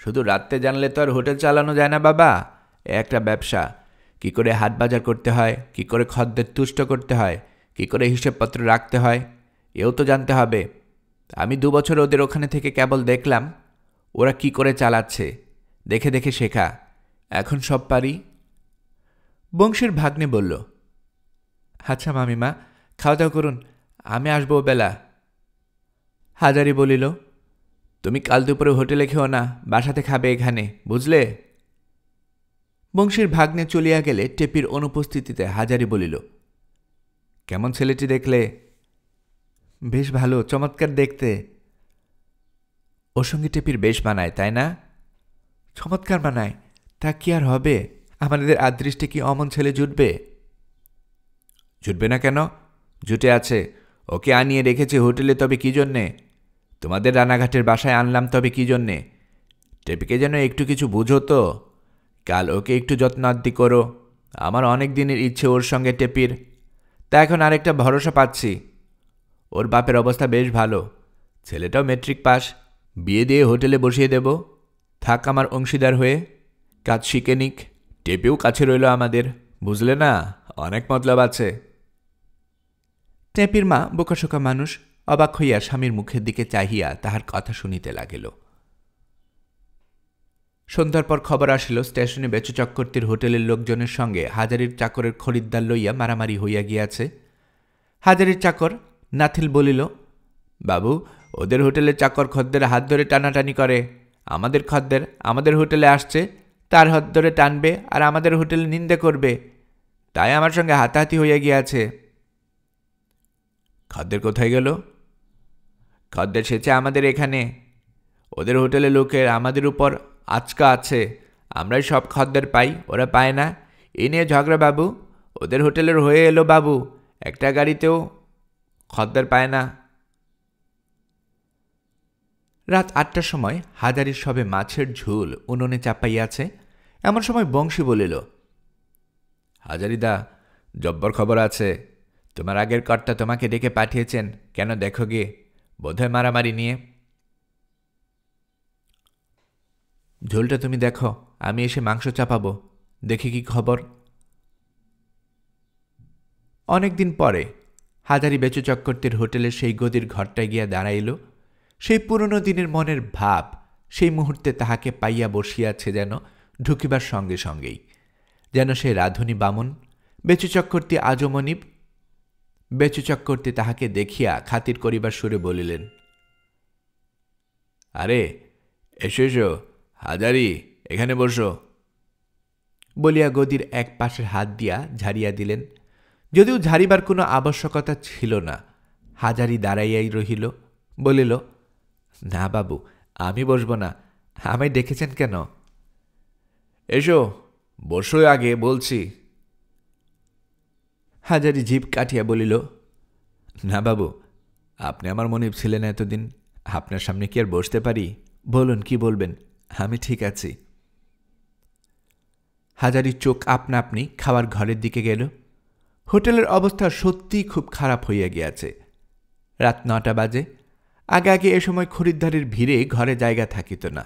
শুধু রাত্রে জানলে তো আর হোটেল চালানো যায় না বাবা। এ একটা ব্যবসা। কি করে হাট বাজার করতে হয়, কি করে খদ্দের তুষ্ট করতে হয়, কি করে হিসেবপত্র রাখতে হয়, এও তো জানতে হবে। আমি 2 বছর ওদের ওখানে থেকে কেবল দেখলাম ওরা কি করে চালাচ্ছে, দেখে দেখে শেখা। এখন সব পারি। বংশীর ভাগ্নে বলল, আচ্ছা মামিমা, খাওয়া দাওয়া করুন, আমি আসবো বেলা। হাজারি বলিল, তুমি কাল দুপুরে হোটেলে খেও না, বাসাতে খাবে এখানে, বুঝলে? বংশীর ভাগ্নে চলিয়া গেলে টেপির অনুপস্থিতিতে হাজারি বলিল, কেমন ছেলেটি দেখলে? বেশ ভালো, চমৎকার দেখতে। ওর সঙ্গে টেপির বেশ মানায়, তাই না? চমৎকার মানায়, তা কি আর হবে? আমাদের আদৃষ্টে কি অমন ছেলে জুটবে? জুটবে না কেন? জুটে আছে। ওকে আনিয়ে রেখেছি হোটেলে তবে কি জন্যে? তোমাদের রানাঘাটের বাসায় আনলাম তবে কি জন্যে? টেপিকে যেন একটু কিছু বুঝো তো। কাল ওকে একটু যত্নাদ্দি করো। আমার অনেক দিনের ইচ্ছে ওর সঙ্গে টেপির। তা এখন আরেকটা ভরসা পাচ্ছি। ওর বাপের অবস্থা বেশ ভালো, ছেলেটাও মেট্রিক পাস। বিয়ে দিয়ে হোটেলে বসিয়ে দেব, থাক আমার অংশীদার হয়ে। কাজ শিখে নিক, টেপিও কাছে রইল আমাদের, বুঝলে না? অনেক মতলব আছে। টেপির মা বোকাশোকা মানুষ, অবাক হইয়া স্বামীর মুখের দিকে চাহিয়া তাহার কথা শুনিতে লাগিল। সন্ধ্যার পর খবর আসিল স্টেশনে বেচু চক্করতির হোটেলের লোকজনের সঙ্গে হাজারির চাকরের খরিদ্দার লইয়া মারামারি হইয়া গিয়াছে। হাজারির চাকর নাথিল বলিল, বাবু, ওদের হোটেলের চাকর খদ্দের হাত ধরে টানাটানি করে। আমাদের খদ্দের আমাদের হোটেলে আসছে, তার হাত ধরে টানবে আর আমাদের হোটেলে নিন্দে করবে। তাই আমার সঙ্গে হাতাহাতি হইয়া গিয়াছে। খদ্দের কোথায় গেল? খদ্দের সেছে আমাদের এখানে। ওদের হোটেলে লোকের আমাদের উপর আচকা আছে, আমরাই সব খদ্দের পাই, ওরা পায় না। এই নিয়ে ঝগড়া বাবু। ওদের হোটেলের হয়ে এলো বাবু, একটা গাড়িতেও খদ্দের পায় না। রাত 8টার সময় হাজারির সবে মাছের ঝোল উনুনে চাপাইয়াছে। এমন সময় বংশী বলিল, হাজারিদা, জব্বর খবর আছে। তোমার আগের কর্তা তোমাকে ডেকে পাঠিয়েছেন, কেন দেখো গে, বোধহয় মারামারি নিয়ে। ঝোলটা তুমি দেখো, আমি এসে মাংস চাপাবো, দেখি কি খবর। অনেকদিন পরে হাজারি বেচু চক্করতির হোটেলের সেই গদির ঘরটায় গিয়া দাঁড়াইল। সেই পুরনো দিনের মনের ভাব সেই মুহূর্তে তাহাকে পাইয়া বসিয়াছে, যেন ঢুকিবার সঙ্গে সঙ্গেই। যেন সে রাধুনী বামুন, বেচু চক্করতি আজমনিব। বেচু চক্করতি তাহাকে দেখিয়া খাতির করিবার সুরে বলিলেন, আরে এসো এসো হাজারি, এখানে বসো, বলিয়া গদির এক পাশের হাত দিয়া ঝাড়িয়া দিলেন। যদিও ঝাড়িবার কোনো আবশ্যকতা ছিল না। হাজারি দাঁড়াইয়াই রহিল, বলিল, না বাবু, আমি বসব না। আমায় ডেকেছেন কেন? এসো বসো, আগে বলছি। হাজারি জিভ কাটিয়া বলিল, না বাবু, আপনি আমার মনিব ছিলেন এতদিন, আপনার সামনে কি আর বসতে পারি? বলুন, কি বলবেন? আমি ঠিক আছি। হাজারির চোখ আপনা আপনি খাওয়ার ঘরের দিকে গেল। হোটেলের অবস্থা সত্যিই খুব খারাপ হইয়া গিয়াছে। রাত 9টা বাজে। আগে আগে এ সময় খরিদ্দারের ভিড়ে ঘরে জায়গা থাকিত না।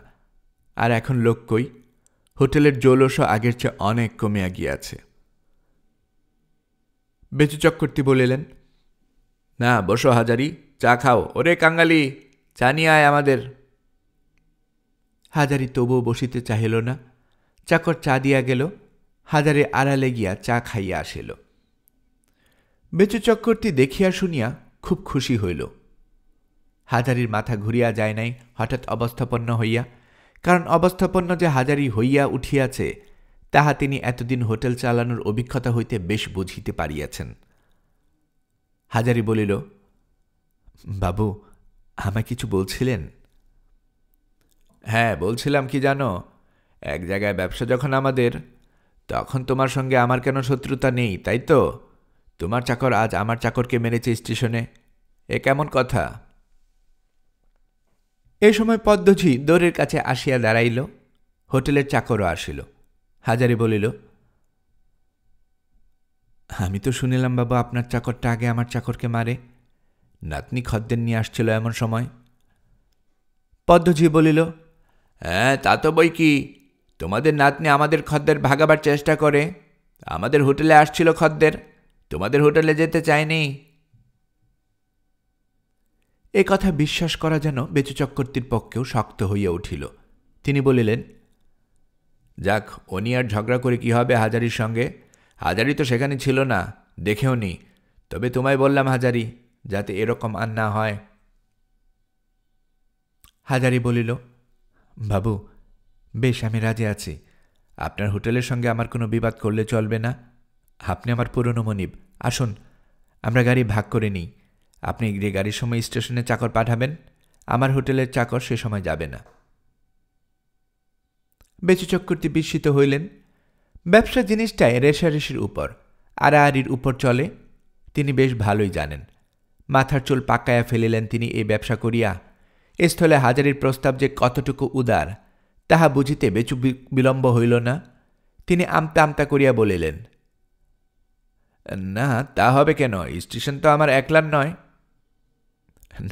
আর এখন লোক কই? হোটেলের জৌলসও আগের চেয়ে অনেক কমিয়া গিয়াছে। বেচু চক্করতি বলিলেন, না বসো হাজারি, চা খাও, ওরে কাঙ্গালি, চা নিয়ে আয় আমাদের। হাজারি তবুও বসিতে চাহিল না। চাকর চা দিয়া গেল। হাজারে আড়ালে গিয়া চা খাইয়া আসিল। বেচু চক্করটি দেখিয়া শুনিয়া খুব খুশি হইল। হাজারির মাথা ঘুরিয়া যায় নাই হঠাৎ অবস্থাপন্ন হইয়া, কারণ অবস্থাপন্ন যে হাজারি হইয়া উঠিয়াছে তাহা তিনি এতদিন হোটেল চালানোর অভিজ্ঞতা হইতে বেশ বুঝিতে পারিয়াছেন। হাজারি বলিল, বাবু, আমায় কিছু বলছিলেন? হ্যাঁ, বলছিলাম কি জানো, এক জায়গায় ব্যবসা যখন আমাদের, তখন তোমার সঙ্গে আমার কেন শত্রুতা নেই, তাই তো? তোমার চাকর আজ আমার চাকরকে মেরেছে স্টেশনে, এ কেমন কথা? এই সময় পদ্মঝি দোরের কাছে আসিয়া দাঁড়াইল। হোটেলের চাকরও আসিল। হাজারি বলিল, আমি তো শুনিলাম বাবু আপনার চাকরটা আগে আমার চাকরকে মারে। নাতনি খদ্দের নিয়ে আসছিল এমন সময়। পদ্মঝি বলিল, হ্যাঁ, তা তো বই কি, তোমাদের নাতনি আমাদের খদ্দের ভাগাবার চেষ্টা করে। আমাদের হোটেলে আসছিল খদ্দের, তোমাদের হোটেলে যেতে চায়নি। এ কথা বিশ্বাস করা যেন বেচু চক্রবর্তীর পক্ষেও শক্ত হইয়া উঠিল। তিনি বলিলেন, যাক, উনি আর ঝগড়া করে কি হবে হাজারির সঙ্গে? হাজারি তো সেখানে ছিল না, দেখেও নি। তবে তোমায় বললাম হাজারি, যাতে এরকম আর না হয়। হাজারি বলিল, বাবু, বেশ, আমি রাজি আছি। আপনার হোটেলের সঙ্গে আমার কোনো বিবাদ করলে চলবে না। আপনি আমার পুরনো মনিব। আসুন, আমরা গাড়ি ভাগ করে নিই। আপনি যে গাড়ির সময় স্টেশনে চাকর পাঠাবেন, আমার হোটেলের চাকর সে সময় যাবে না। বেচু চক্রবর্তী বিস্মিত হইলেন। ব্যবসা জিনিসটাই রেশারেশির উপর, আড়াআড়ির উপর চলে, তিনি বেশ ভালোই জানেন। মাথার চুল পাকাইয়া ফেলিলেন তিনি এই ব্যবসা করিয়া। এ স্থলে হাজারির প্রস্তাব যে কতটুকু উদার তাহা বুঝিতে বেচু বিলম্ব হইল না। তিনি আমতা আমতা করিয়া বলিলেন, না, তা হবে কেন? স্টেশন তো আমার একলার নয়।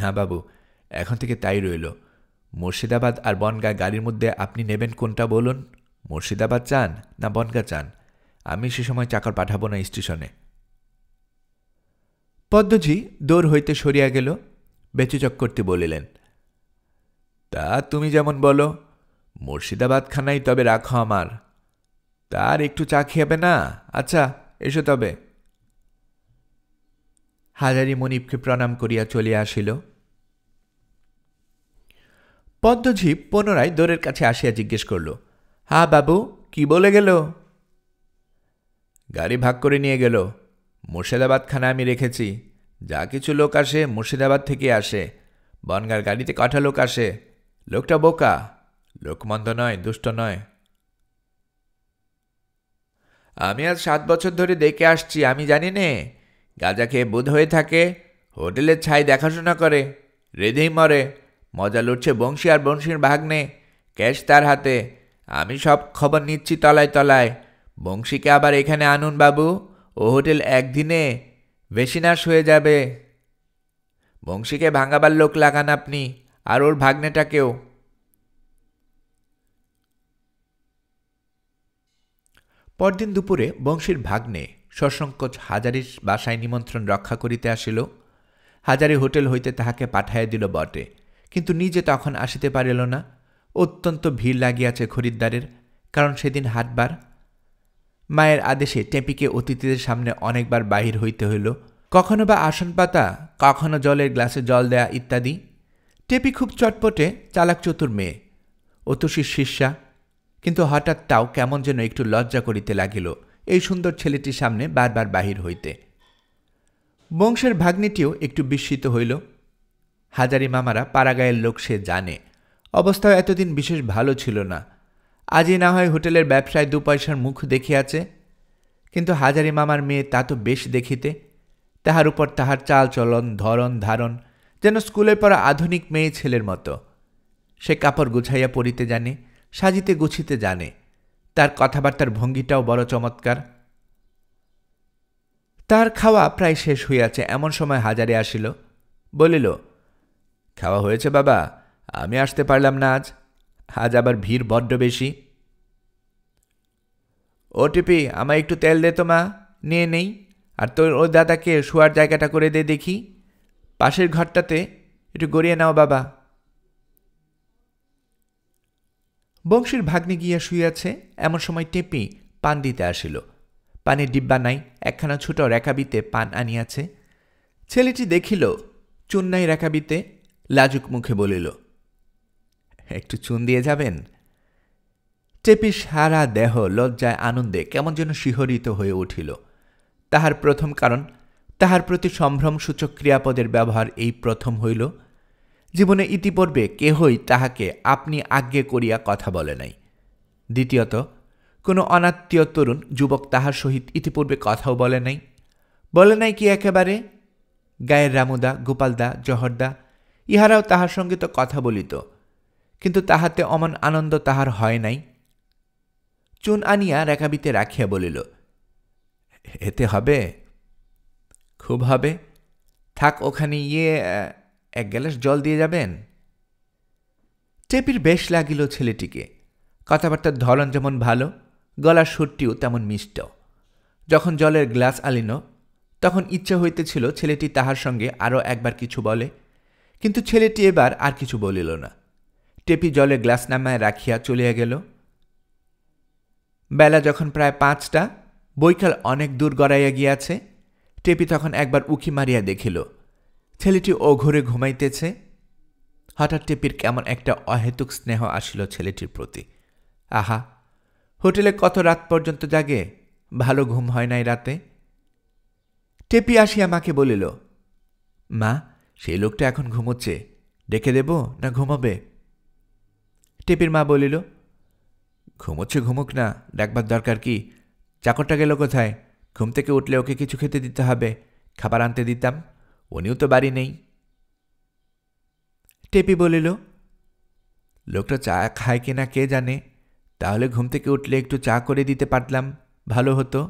না বাবু, এখন থেকে তাই রইল। মুর্শিদাবাদ আর বনগাঁ গাড়ির মধ্যে আপনি নেবেন কোনটা বলুন? মুর্শিদাবাদ চান না বনগাঁ চান? আমি সে সময় চাকর পাঠাবো না স্টেশনে। পদ্মঝি দৌড় হইতে সরিয়া গেল। বেচু চক্রবর্তী বলিলেন, তা তুমি যেমন বলো, মুর্শিদাবাদখানাই তবে রাখো আমার। তার একটু চা খেয়াবে না? আচ্ছা, এসো তবে। হাজারি মনিবকে প্রণাম করিয়া চলিয়া আসিল। পদ্মঝি পুনরায় দোরের কাছে আসিয়া জিজ্ঞেস করল, হ্যাঁ বাবু, কি বলে গেল? গাড়ি ভাগ করে নিয়ে গেল। মুর্শিদাবাদখানা আমি রেখেছি। যা কিছু লোক আসে মুর্শিদাবাদ থেকে আসে। বনগাঁর গাড়িতে কটা লোক আসে। লোকটা বোকা, লোকমন্দ নয়, দুষ্ট নয়। আমি আজ 7 বছর ধরে দেখে আসছি, আমি জানি নে। গাঁজা খেয়ে বুধ হয়ে থাকে, হোটেলের ছাই দেখাশোনা করে, রেধেই মরে। মজা লুটছে বংশী আর বংশীর ভাগ্নে, ক্যাশ তার হাতে। আমি সব খবর নিচ্ছি তলায় তলায়। বংশীকে আবার এখানে আনুন বাবু, ও হোটেল একদিনে ভেসিনাশ হয়ে যাবে। বংশীকে ভাঙাবার লোক লাগান আপনি, আর ওর ভাগ্নেটাকেও। পরদিন দুপুরে বংশীর ভাগ্নে সসংকোচ হাজারির বাসায় নিমন্ত্রণ রক্ষা করিতে আসিল। হাজারি হোটেল হইতে তাহাকে পাঠাইয়া দিল বটে, কিন্তু নিজে তখন আসিতে পারিল না। অত্যন্ত ভিড় লাগিয়াছে খরিদ্দারের, কারণ সেদিন হাটবার। মায়ের আদেশে টেপিকে অতিথিদের সামনে অনেকবার বাহির হইতে হইল, কখনো বা আসন পাতা, কখনো জলের গ্লাসে জল দেয়া ইত্যাদি। টেপি খুব চটপটে, চালাক চতুর মেয়ে, অতসীর শিষ্যা, কিন্তু হঠাৎ তাও কেমন যেন একটু লজ্জা করিতে লাগিল এই সুন্দর ছেলেটির সামনে বারবার বাহির হইতে। বংশের ভাগ্নিটিও একটু বিস্মিত হইল। হাজারি মামারা পাড়াগাঁয়ের লোক, সে জানে। অবস্থাও এতদিন বিশেষ ভালো ছিল না। আজই না হয় হোটেলের ব্যবসায় 2 পয়সার মুখ দেখিয়াছে, কিন্তু হাজারি মামার মেয়ে তা তো বেশ দেখিতে। তাহার উপর তাহার চাল চলন, ধরন ধারণ যেন স্কুলে পড়া আধুনিক মেয়ে ছেলের মতো। সে কাপড় গুছাইয়া পরিতে জানে, সাজিতে গুছিতে জানে। তার কথাবার্তার ভঙ্গিটাও বড় চমৎকার। তার খাওয়া প্রায় শেষ হইয়াছে এমন সময় হাজারে আসিল। বলিল, খাওয়া হয়েছে বাবা, আমি আসতে পারলাম না আজ। আজ আবার ভিড় বড্ড বেশি। ও টিপি, আমায় একটু তেল দে তো মা, নিয়ে নেই। আর তোর ও দাদাকে শোয়ার জায়গাটা করে দে দেখি। পাশের ঘরটাতে একটু গড়িয়ে নাও বাবা। বংশীর ভাগ্নে গিয়া শুইয়াছে। এমন সময় টেপি পান দিতে আসিল। পানের ডিব্বা নাই, একখানা ছোট রেখাবিতে পান আনিয়াছে। ছেলেটি দেখিল চুন নাই রেখাবিতে, লাজুক মুখে বলিল, একটু চুন দিয়ে যাবেন? টেপি সারা দেহ লজ্জায় আনন্দে কেমন যেন শিহরিত হয়ে উঠিল। তাহার প্রথম কারণ, তাহার প্রতি সম্ভ্রমসূচক ক্রিয়াপদের ব্যবহার এই প্রথম হইল। জীবনে ইতিপূর্বে কেহই তাহাকে আপনি আজ্ঞে করিয়া কথা বলে নাই। দ্বিতীয়ত, কোনো অনাত্মীয় তরুণ যুবক তাহার সহিত ইতিপূর্বে কথাও বলে নাই। বলে নাই কি একেবারে? গায়ের রামুদা, গোপালদা, জহরদা ইহারাও তাহার সঙ্গে তো কথা বলিত, কিন্তু তাহাতে অমন আনন্দ তাহার হয় নাই। চুন আনিয়া রেখাবিতে রাখিয়া বলিল, এতে হবে? খুব হবে। থাক, ওখানে ইয়ে এক গ্লাস জল দিয়ে যাবেন? টেপির বেশ লাগিল ছেলেটিকে। কথাবার্তার ধরন যেমন ভালো, গলার সুরটিও তেমন মিষ্ট। যখন জলের গ্লাস আনিল তখন ইচ্ছা হইতেছিল ছেলেটি তাহার সঙ্গে আরও একবার কিছু বলে, কিন্তু ছেলেটি এবার আর কিছু বলিল না। টেপি জলের গ্লাস নামায় রাখিয়া চলিয়া গেল। বেলা যখন প্রায় 5টা, বৈকাল অনেক দূর গড়াইয়া গিয়াছে। টেপি তখন একবার উকি মারিয়া দেখিল ছেলেটি অঘোরে ঘুমাইতেছে। হঠাৎ টেপির কেমন একটা অহেতুক স্নেহ আসিল ছেলেটির প্রতি। আহা, হোটেলে কত রাত পর্যন্ত জাগে, ভালো ঘুম হয় নাই রাতে। টেপি আসিয়া মাকে বলিল, মা, সেই লোকটা এখন ঘুমোচ্ছে, ডেকে দেব না ঘুমাবে? টেপির মা বলিল, ঘুমোচ্ছে ঘুমুক না, ডাকবার দরকার কি? চাকরটা গেল কোথায়? ঘুম থেকে উঠলে ওকে কিছু খেতে দিতে হবে, খাবার আনতে দিতাম, উনিও তো বাড়ি নেই। টেপি বলিল, লোকটা চা খায় কিনা কে জানে, তাহলে ঘুম থেকে উঠলে একটু চা করে দিতে পারলাম, ভালো হতো।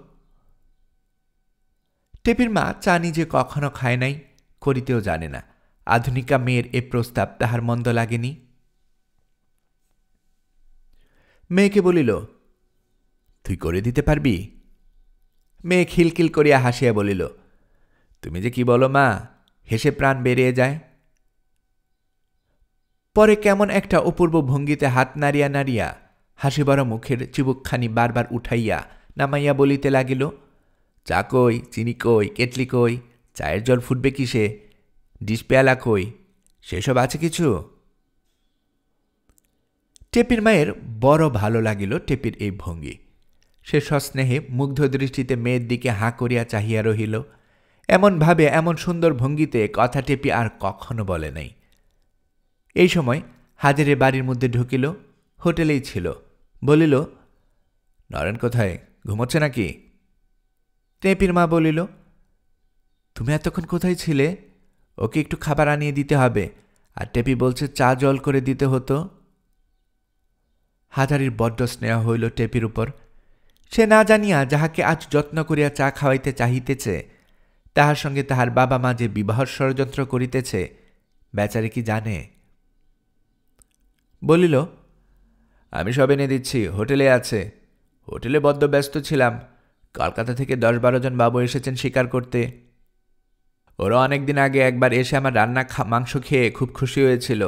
টেপির মা চা নিজে কখনো খায় নাই, করিতেও জানে না। আধুনিকা মেয়ের এ প্রস্তাব তাহার মন্দ লাগেনি। মেয়েকে বলিল, তুই করে দিতে পারবি? মেয়ে খিলখিল করিয়া হাসিয়া বলিল, তুমি যে কি বলো মা, হেসে প্রাণ বেরিয়ে যায়। পরে কেমন একটা অপূর্ব ভঙ্গিতে হাত নাড়িয়া নাড়িয়া হাসিভরা মুখের চিবুকখানি বারবার উঠাইয়া নামাইয়া বলিতে লাগিল, চা কই, চিনি কই, কেটলি কই, চায়ের জল ফুটবে কিসে, ডিশ পেয়ালা কই, সেসব আছে কিছু? টেপির মায়ের বড় ভালো লাগিল টেপির এই ভঙ্গি। সে সস্নেহে মুগ্ধ দৃষ্টিতে মেয়ের দিকে হাঁ করিয়া চাহিয়া রহিল। এমন ভাবে, এমন সুন্দর ভঙ্গিতে কথা টেপি আর কখনো বলে নাই। এই সময় হাজারে বাড়ির মধ্যে ঢুকিল। হোটেলেই ছিল। বলিল, নরেন কোথায়, ঘুমোচ্ছে নাকি? টেপির মা বলিল, তুমি এতক্ষণ কোথায় ছিলে? ওকে একটু খাবার আনিয়ে দিতে হবে। আর টেপি বলছে চা জল করে দিতে হতো। হাজারির বড্ড স্নেহ হইল টেপির উপর। সে না জানিয়া যাহাকে আজ যত্ন করিয়া চা খাওয়াইতে চাহিতেছে, তাহার সঙ্গে তাহার বাবা মা যে বিবাহ ষড়যন্ত্র করিতেছে, বেচারি কি জানে? বলিল, আমি সব এনে দিচ্ছি, হোটেলে আছে। হোটেলে বড্ড ব্যস্ত ছিলাম। কলকাতা থেকে 10-12 জন বাবু এসেছেন শিকার করতে। ওরা অনেকদিন আগে একবার এসে আমার রান্না মাংস খেয়ে খুব খুশি হয়েছিল।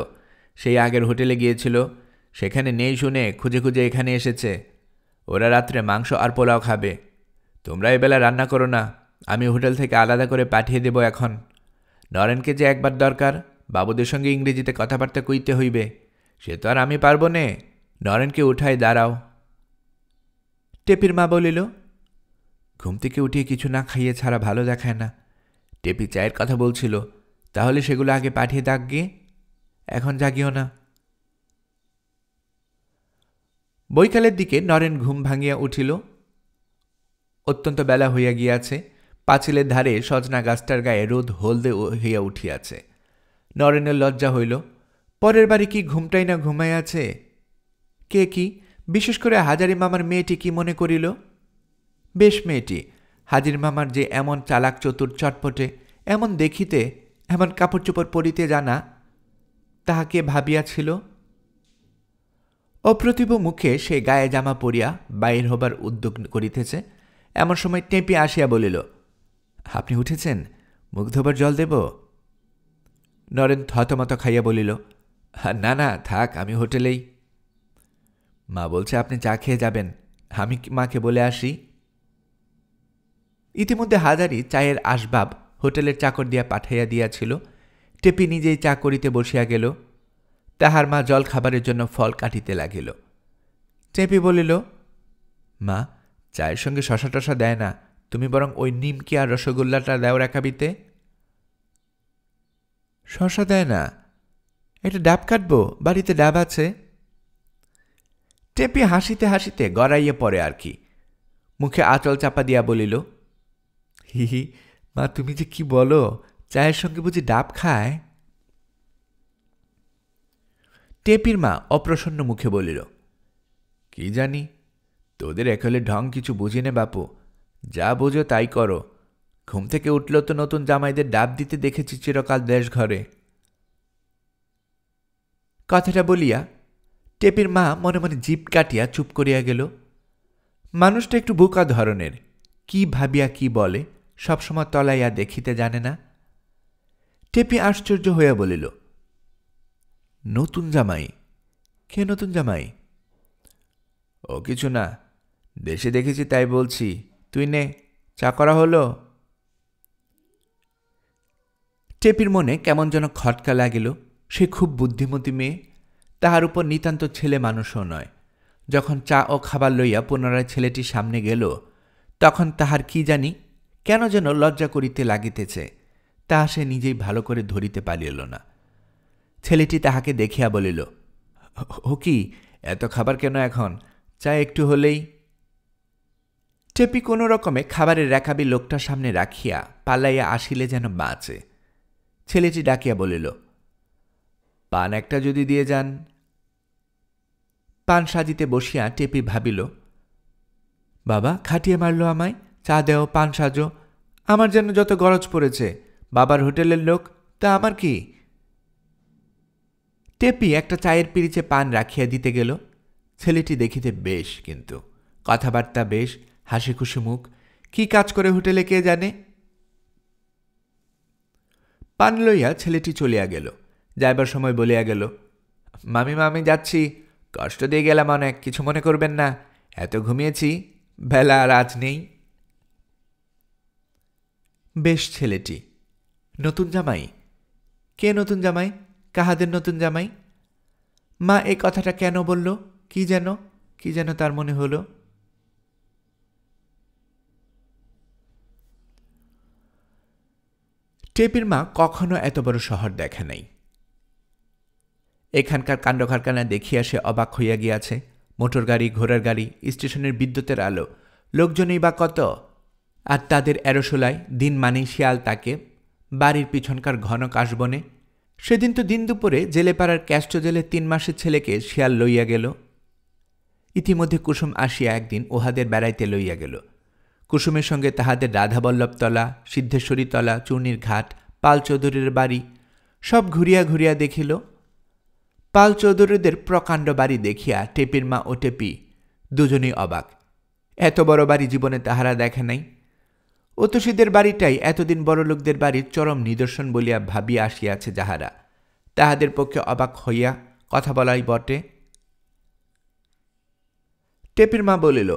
সেই আগের হোটেলে গিয়েছিল, সেখানে নেই শুনে খুঁজে খুঁজে এখানে এসেছে। ওরা রাত্রে মাংস আর পোলাও খাবে। তোমরা এবেলা রান্না করো না, আমি হোটেল থেকে আলাদা করে পাঠিয়ে দেব এখন। নরেনকে যে একবার দরকার, বাবুদের সঙ্গে ইংরেজিতে কথাবার্তা কইতে হইবে, সে তো আর আমি পারব নে। নরেনকে উঠাই দাঁড়াও। টেপির মা বলিল, ঘুম থেকে উঠিয়ে কিছু না খাইয়ে ছাড়া ভালো দেখায় না। টেপি চায়ের কথা বলছিল, তাহলে সেগুলো আগে পাঠিয়ে দাগ গিয়ে, এখন জাগিও না। বৈকালের দিকে নরেন ঘুম ভাঙিয়া উঠিল। অত্যন্ত বেলা হইয়া গিয়াছে। পাঁচিলের ধারে সজনা গাছটার গায়ে রোদ হলদে হইয়া উঠিয়াছে। নরেনের লজ্জা হইল। পরের বাড়ি কি ঘুমটাই না ঘুমাইয়াছে? কে কি, বিশেষ করে হাজারি মামার মেয়েটি কি মনে করিল? বেশ মেয়েটি, হাজির মামার যে এমন চালাক চতুর চটপটে, এমন দেখিতে, এমন কাপড় চোপড় পরিতে জানা, তাহাকে ভাবিয়াছিল। অপ্রতিভ মুখে সে গায়ে জামা পরিয়া বাহির হবার উদ্যোগ করিতেছে। এমন সময় টেপি আসিয়া বলিল, আপনি উঠেছেন, মুখ ধোবার জল দেব? নরেন থতমত খাইয়া বলিল, না না থাক, আমি হোটেলেই। মা বলছে আপনি চা খেয়ে যাবেন, আমি মাকে বলে আসি। ইতিমধ্যে হাজারি চায়ের আসবাব হোটেলের চাকর দিয়া পাঠাইয়া দিয়াছিল। টেপি নিজেই চা করিতে বসিয়া গেল। তাহার মা জল খাবারের জন্য ফল কাটিতে লাগিল। টেপি বলিল, মা, চায়ের সঙ্গে শশা টশা দেয় না, তুমি বরং ওই নিমকি আর রসগোল্লাটা দাও রেখাবিতে। শশা দেয় না? একটা ডাব কাটবো, বাড়িতে ডাব আছে। টেপি হাসিতে হাসিতে গড়াইয়ে পড়ে আর কি। মুখে আঁচল চাপা দিয়া বলিল, হি হি, মা তুমি যে কি বলো, চায়ের সঙ্গে বুঝি ডাব খায়? টেপির মা অপ্রসন্ন মুখে বলিল, কি জানি, তোদের একলে ঢং কিছু বুঝি নে বাপু, যা বোঝো তাই করো। ঘুম থেকে উঠল তো নতুন জামাইদের ডাব দিতে দেখেছি চিরকাল দেশ ঘরে। কথাটা বলিয়া টেপির মা মনে মনে জিভ কাটিয়া চুপ করিয়া গেল। মানুষটা একটু বোকা ধরনের, কি ভাবিয়া কি বলে সবসময় তলাইয়া দেখিতে জানে না। টেপি আশ্চর্য হইয়া বলিল, নতুন জামাই? কে নতুন জামাই? ও কিছু না, দেশে দেখেছি তাই বলছি, তুই নে, চা করা হলো। টেপির মনে কেমন যেন খটকা লাগিল। সে খুব বুদ্ধিমতী মেয়ে, তাহার উপর নিতান্ত ছেলে মানুষও নয়। যখন চা ও খাবার লইয়া পুনরায় ছেলেটির সামনে গেল, তখন তাহার কি জানি কেন যেন লজ্জা করিতে লাগিতেছে, তাহা সে নিজেই ভালো করে ধরিতে পারিল না। ছেলেটি তাহাকে দেখিয়া বলিল, ও কি, এত খাবার কেন এখন? চা একটু হলেই। টেপি কোনো রকমে খাবারের রেখাবি লোকটার সামনে রাখিয়া পালাইয়া আসিলে যেন বাঁচে। ছেলেটি ডাকিয়া বলিল, পান একটা যদি দিয়ে যান। পান সাজিতে বসিয়া টেপি ভাবিল, বাবা খাটিয়ে মারল আমায়, চা দেও, পান সাজো, আমার যেন যত গরজ পড়েছে, বাবার হোটেলের লোক, তা আমার কি? টেপি একটা চায়ের পিরিচে পান রাখিয়া দিতে গেল। ছেলেটি দেখিতে বেশ, কিন্তু কথাবার্তা বেশ, হাসি খুশি মুখ, কি কাজ করে হোটেলে কে জানে। পান লইয়া ছেলেটি চলিয়া গেল। যাইবার সময় বলিয়া গেল, মামিমা আমি যাচ্ছি, কষ্ট দিয়ে গেলাম অনেক, কিছু মনে করবেন না, এত ঘুমিয়েছি, বেলা আর আজ নেই। বেশ ছেলেটি। নতুন জামাই? কে নতুন জামাই? কাহাদের নতুন জামাই? মা এই কথাটা কেন বলল? কি যেন তার মনে হল। টেপির মা কখনো এত বড় শহর দেখে নাই। এখানকার কাণ্ডকারখানা দেখিয়া সে অবাক হইয়া গিয়াছে। মোটর গাড়ি, ঘোড়ার গাড়ি, স্টেশনের বিদ্যুতের আলো, লোকজনই বা কত, আর তাদের এরোশোলায় দিন মানেই শিয়াল তাকে বাড়ির পিছনকার ঘন কাশবনে। সেদিন তো দিন দুপুরে জেলেপাড়ার ক্যাস্টো জেলে 3 মাসের ছেলেকে শিয়াল লইয়া গেল। ইতিমধ্যে কুসুম আসিয়া একদিন উহাদের বেড়াইতে লইয়া গেল। কুসুমের সঙ্গে তাহাদের রাধাবল্লভতলা, সিদ্ধেশ্বরীতলা, চূর্ণীর ঘাট, পাল চৌধুরীর বাড়ি সব ঘুরিয়া ঘুরিয়া দেখিল। পাল চৌধুরীদের প্রকাণ্ড বাড়ি দেখিয়া টেপির মা ও টেপি দুজনেই অবাক। এত বড় বাড়ি জীবনে তাহারা দেখে নাই। অতসীদের বাড়িটাই এতদিন বড়লোকদের বাড়ির চরম নিদর্শন বলিয়া ভাবিয়া আসিয়াছে যাহারা, তাহাদের পক্ষে অবাক হইয়া কথা বলাই বটে। টেপির মা বলিল,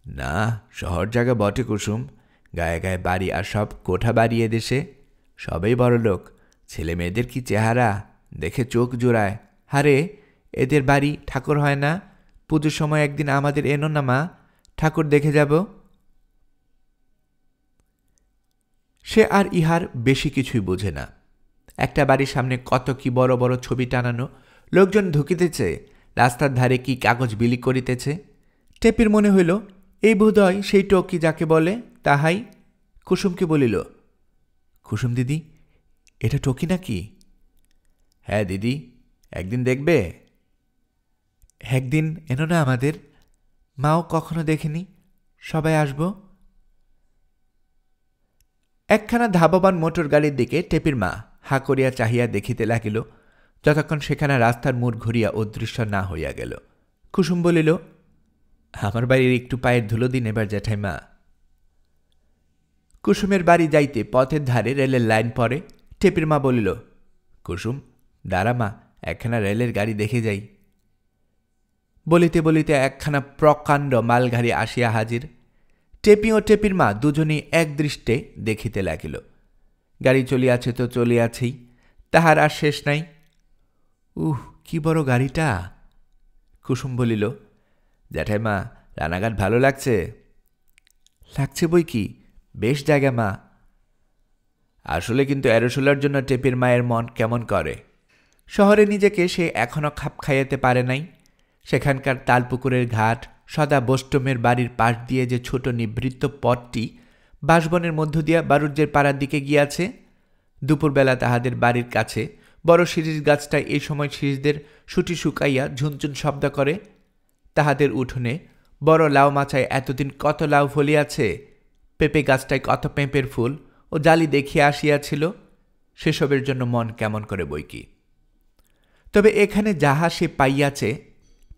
না, শহর জায়গা বটে কুসুম, গায়ে গায়ে বাড়ি, আর সব কোঠা বাড়ি এদেশে, সবাই বড়লোক, ছেলে মেয়েদের কি চেহারা, দেখে চোখ জোড়ায়। হারে, এদের বাড়ি ঠাকুর হয় না? পুজোর সময় একদিন আমাদের এনো না মা, ঠাকুর দেখে যাব। সে আর ইহার বেশি কিছুই বোঝে না। একটা বাড়ির সামনে কত কি বড় বড় ছবি টানানো, লোকজন ঢুকিতেছে, রাস্তার ধারে কি কাগজ বিলি করিতেছে। টেপির মনে হইল এই বোধহয় সেই টকি যাকে বলে তাহাই। কুসুমকে বলিল, কুসুম দিদি, এটা টকি নাকি? হ্যাঁ দিদি, একদিন দেখবে। একদিন এনো না আমাদের, মাও কখনো দেখেনি, সবাই আসব। একখানা ধাববান মোটর গাড়ির দিকে টেপির মা হা করিয়া চাহিয়া দেখিতে লাগিল, যতক্ষণ সেখানে রাস্তার মোড় ঘুরিয়া অদৃশ্য না হইয়া গেল। কুসুম বলিল, আমার বাড়ির একটু পায়ের ধুলো দিন এবার জ্যাঠাইমা। কুসুমের বাড়ি যাইতে পথের ধারে রেলের লাইন পড়ে। টেপির মা বলিল, কুসুম, দাঁড়া মা, একখানা রেলের গাড়ি দেখে যাই। বলিতে বলিতে একখানা প্রকাণ্ড মালগাড়ি আসিয়া হাজির। টেপি ও টেপির মা দুজনেই একদৃষ্টে দেখিতে লাগিল। গাড়ি চলিয়াছে তো চলিয়াছেই, তাহার আর শেষ নাই। কি বড় গাড়িটা! কুসুম বলিল, জ্যাঠাইমা, রানাঘাট ভালো লাগছে? লাগছে বই কি, বেশ জায়গা মা। আসলে কিন্তু এরোশোলার জন্য টেপির মায়ের মন কেমন করে। শহরে নিজেকে সে এখনও খাপ খাইয়াতে পারে নাই। সেখানকার তালপুকুরের ঘাট, সদা বোষ্টমের বাড়ির পাশ দিয়ে যে ছোট নিবৃত্ত পথটি বাঁশবনের মধ্য দিয়া বারুজ্যের পাড়ার দিকে গিয়াছে, দুপুরবেলা তাহাদের বাড়ির কাছে বড় শিরিষ গাছটায় এই সময় শিরিষদের সুটি শুকাইয়া ঝুনঝুন শব্দ করে। তাহাদের উঠোনে বড় লাউ মাচায় এতদিন কত লাউ ফলিয়াছে, পেঁপে গাছটায় কত পেঁপের ফুল ও জালি দেখিয়া আসিয়াছিল, সেসবের জন্য মন কেমন করে বই কি। তবে এখানে যাহা সে পাইয়াছে,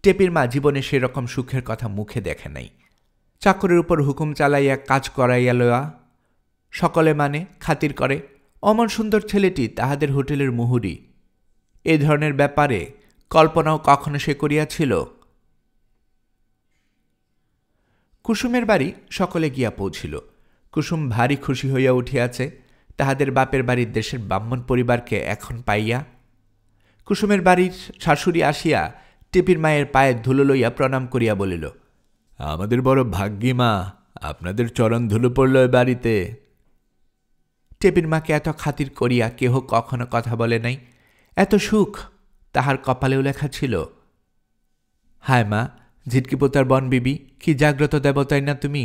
টেপির মা জীবনে সেরকম সুখের কথা মুখে দেখে নাই। চাকরের উপর হুকুম চালাইয়া কাজ করাইয়া লওয়া, সকলে মানে খাতির করে, অমন সুন্দর ছেলেটি তাহাদের হোটেলের মুহুরি, এ ধরনের ব্যাপারে কল্পনাও কখনো সে করিয়াছিল। কুসুমের বাড়ি সকলে গিয়া পৌঁছিল। কুসুম ভারী খুশি হইয়া উঠিয়াছে তাহাদের বাপের বাড়ির দেশের ব্রাহ্মণ পরিবারকে এখন পাইয়া। কুসুমের বাড়ির শাশুড়ি আসিয়া টেপির মায়ের পায়ের ধুলো লইয়া প্রণাম করিয়া বলিল, আমাদের বড় ভাগ্যী মা, আপনাদের চরণ ধুলো পড়ল এ বাড়িতে। টেপির মাকে এত খাতির করিয়া কেহ কখনো কথা বলে নাই, এত সুখ তাহার কপালেও লেখা ছিল। হায় মা, ঝিটকিপোতার বনবিবি, কি জাগ্রত দেবতাই না তুমি!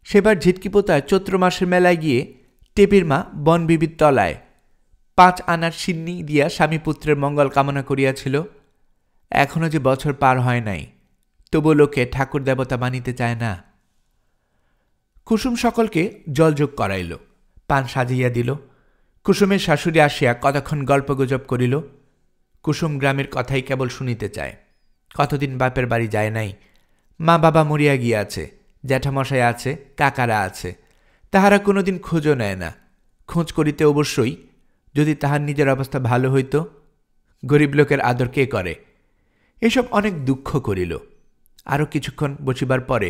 সেবার ঝিটকিপোতার চৈত্র মাসের মেলায় গিয়ে টেপির মা বনবিবির তলায় 5 আনার সিন্নি দিয়া স্বামী পুত্রের মঙ্গল কামনা করিয়াছিল। এখনো যে বছর পার হয় নাই, তবু লোকে ঠাকুর দেবতা মানিতে চায় না। কুসুম সকলকে জলযোগ করাইল, পান সাজিয়া দিল। কুসুমের শাশুড়ি আসিয়া কতক্ষণ গল্পগুজব করিল। কুসুম গ্রামের কথাই কেবল শুনিতে চায়। কতদিন বাপের বাড়ি যায় নাই, মা বাবা মরিয়া গিয়াছে, জ্যাঠামশাই আছে, কাকারা আছে, তাহারা কোনোদিন খোঁজও নেয় না। খোঁজ করিতে অবশ্যই, যদি তাহার নিজের অবস্থা ভালো হইত। গরিব লোকের আদর কে করে? এসব অনেক দুঃখ করিল। আরও কিছুক্ষণ বসিবার পরে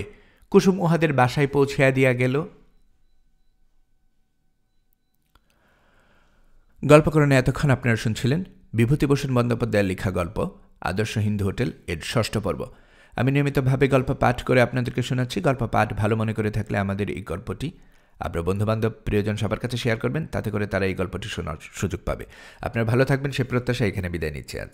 কুসুম উহাদের বাসায় পৌঁছিয়া দিয়া গেল। গল্পকরণে এতক্ষণ আপনারা শুনছিলেন বিভূতিভূষণ বন্দ্যোপাধ্যায়ের লেখা গল্প আদর্শ হিন্দু হোটেল এর 6ষ্ঠ পর্ব। আমি নিয়মিতভাবে গল্প পাঠ করে আপনাদেরকে শোনাচ্ছি। গল্প পাঠ ভালো মনে করে থাকলে আমাদের এই গল্পটি আপনার বন্ধুবান্ধব প্রিয়জন সবার কাছে শেয়ার করবেন, তাতে করে তারা এই গল্পটি শোনার সুযোগ পাবে। আপনারা ভালো থাকবেন সে প্রত্যাশা এখানে বিদায় নিচ্ছি আজ।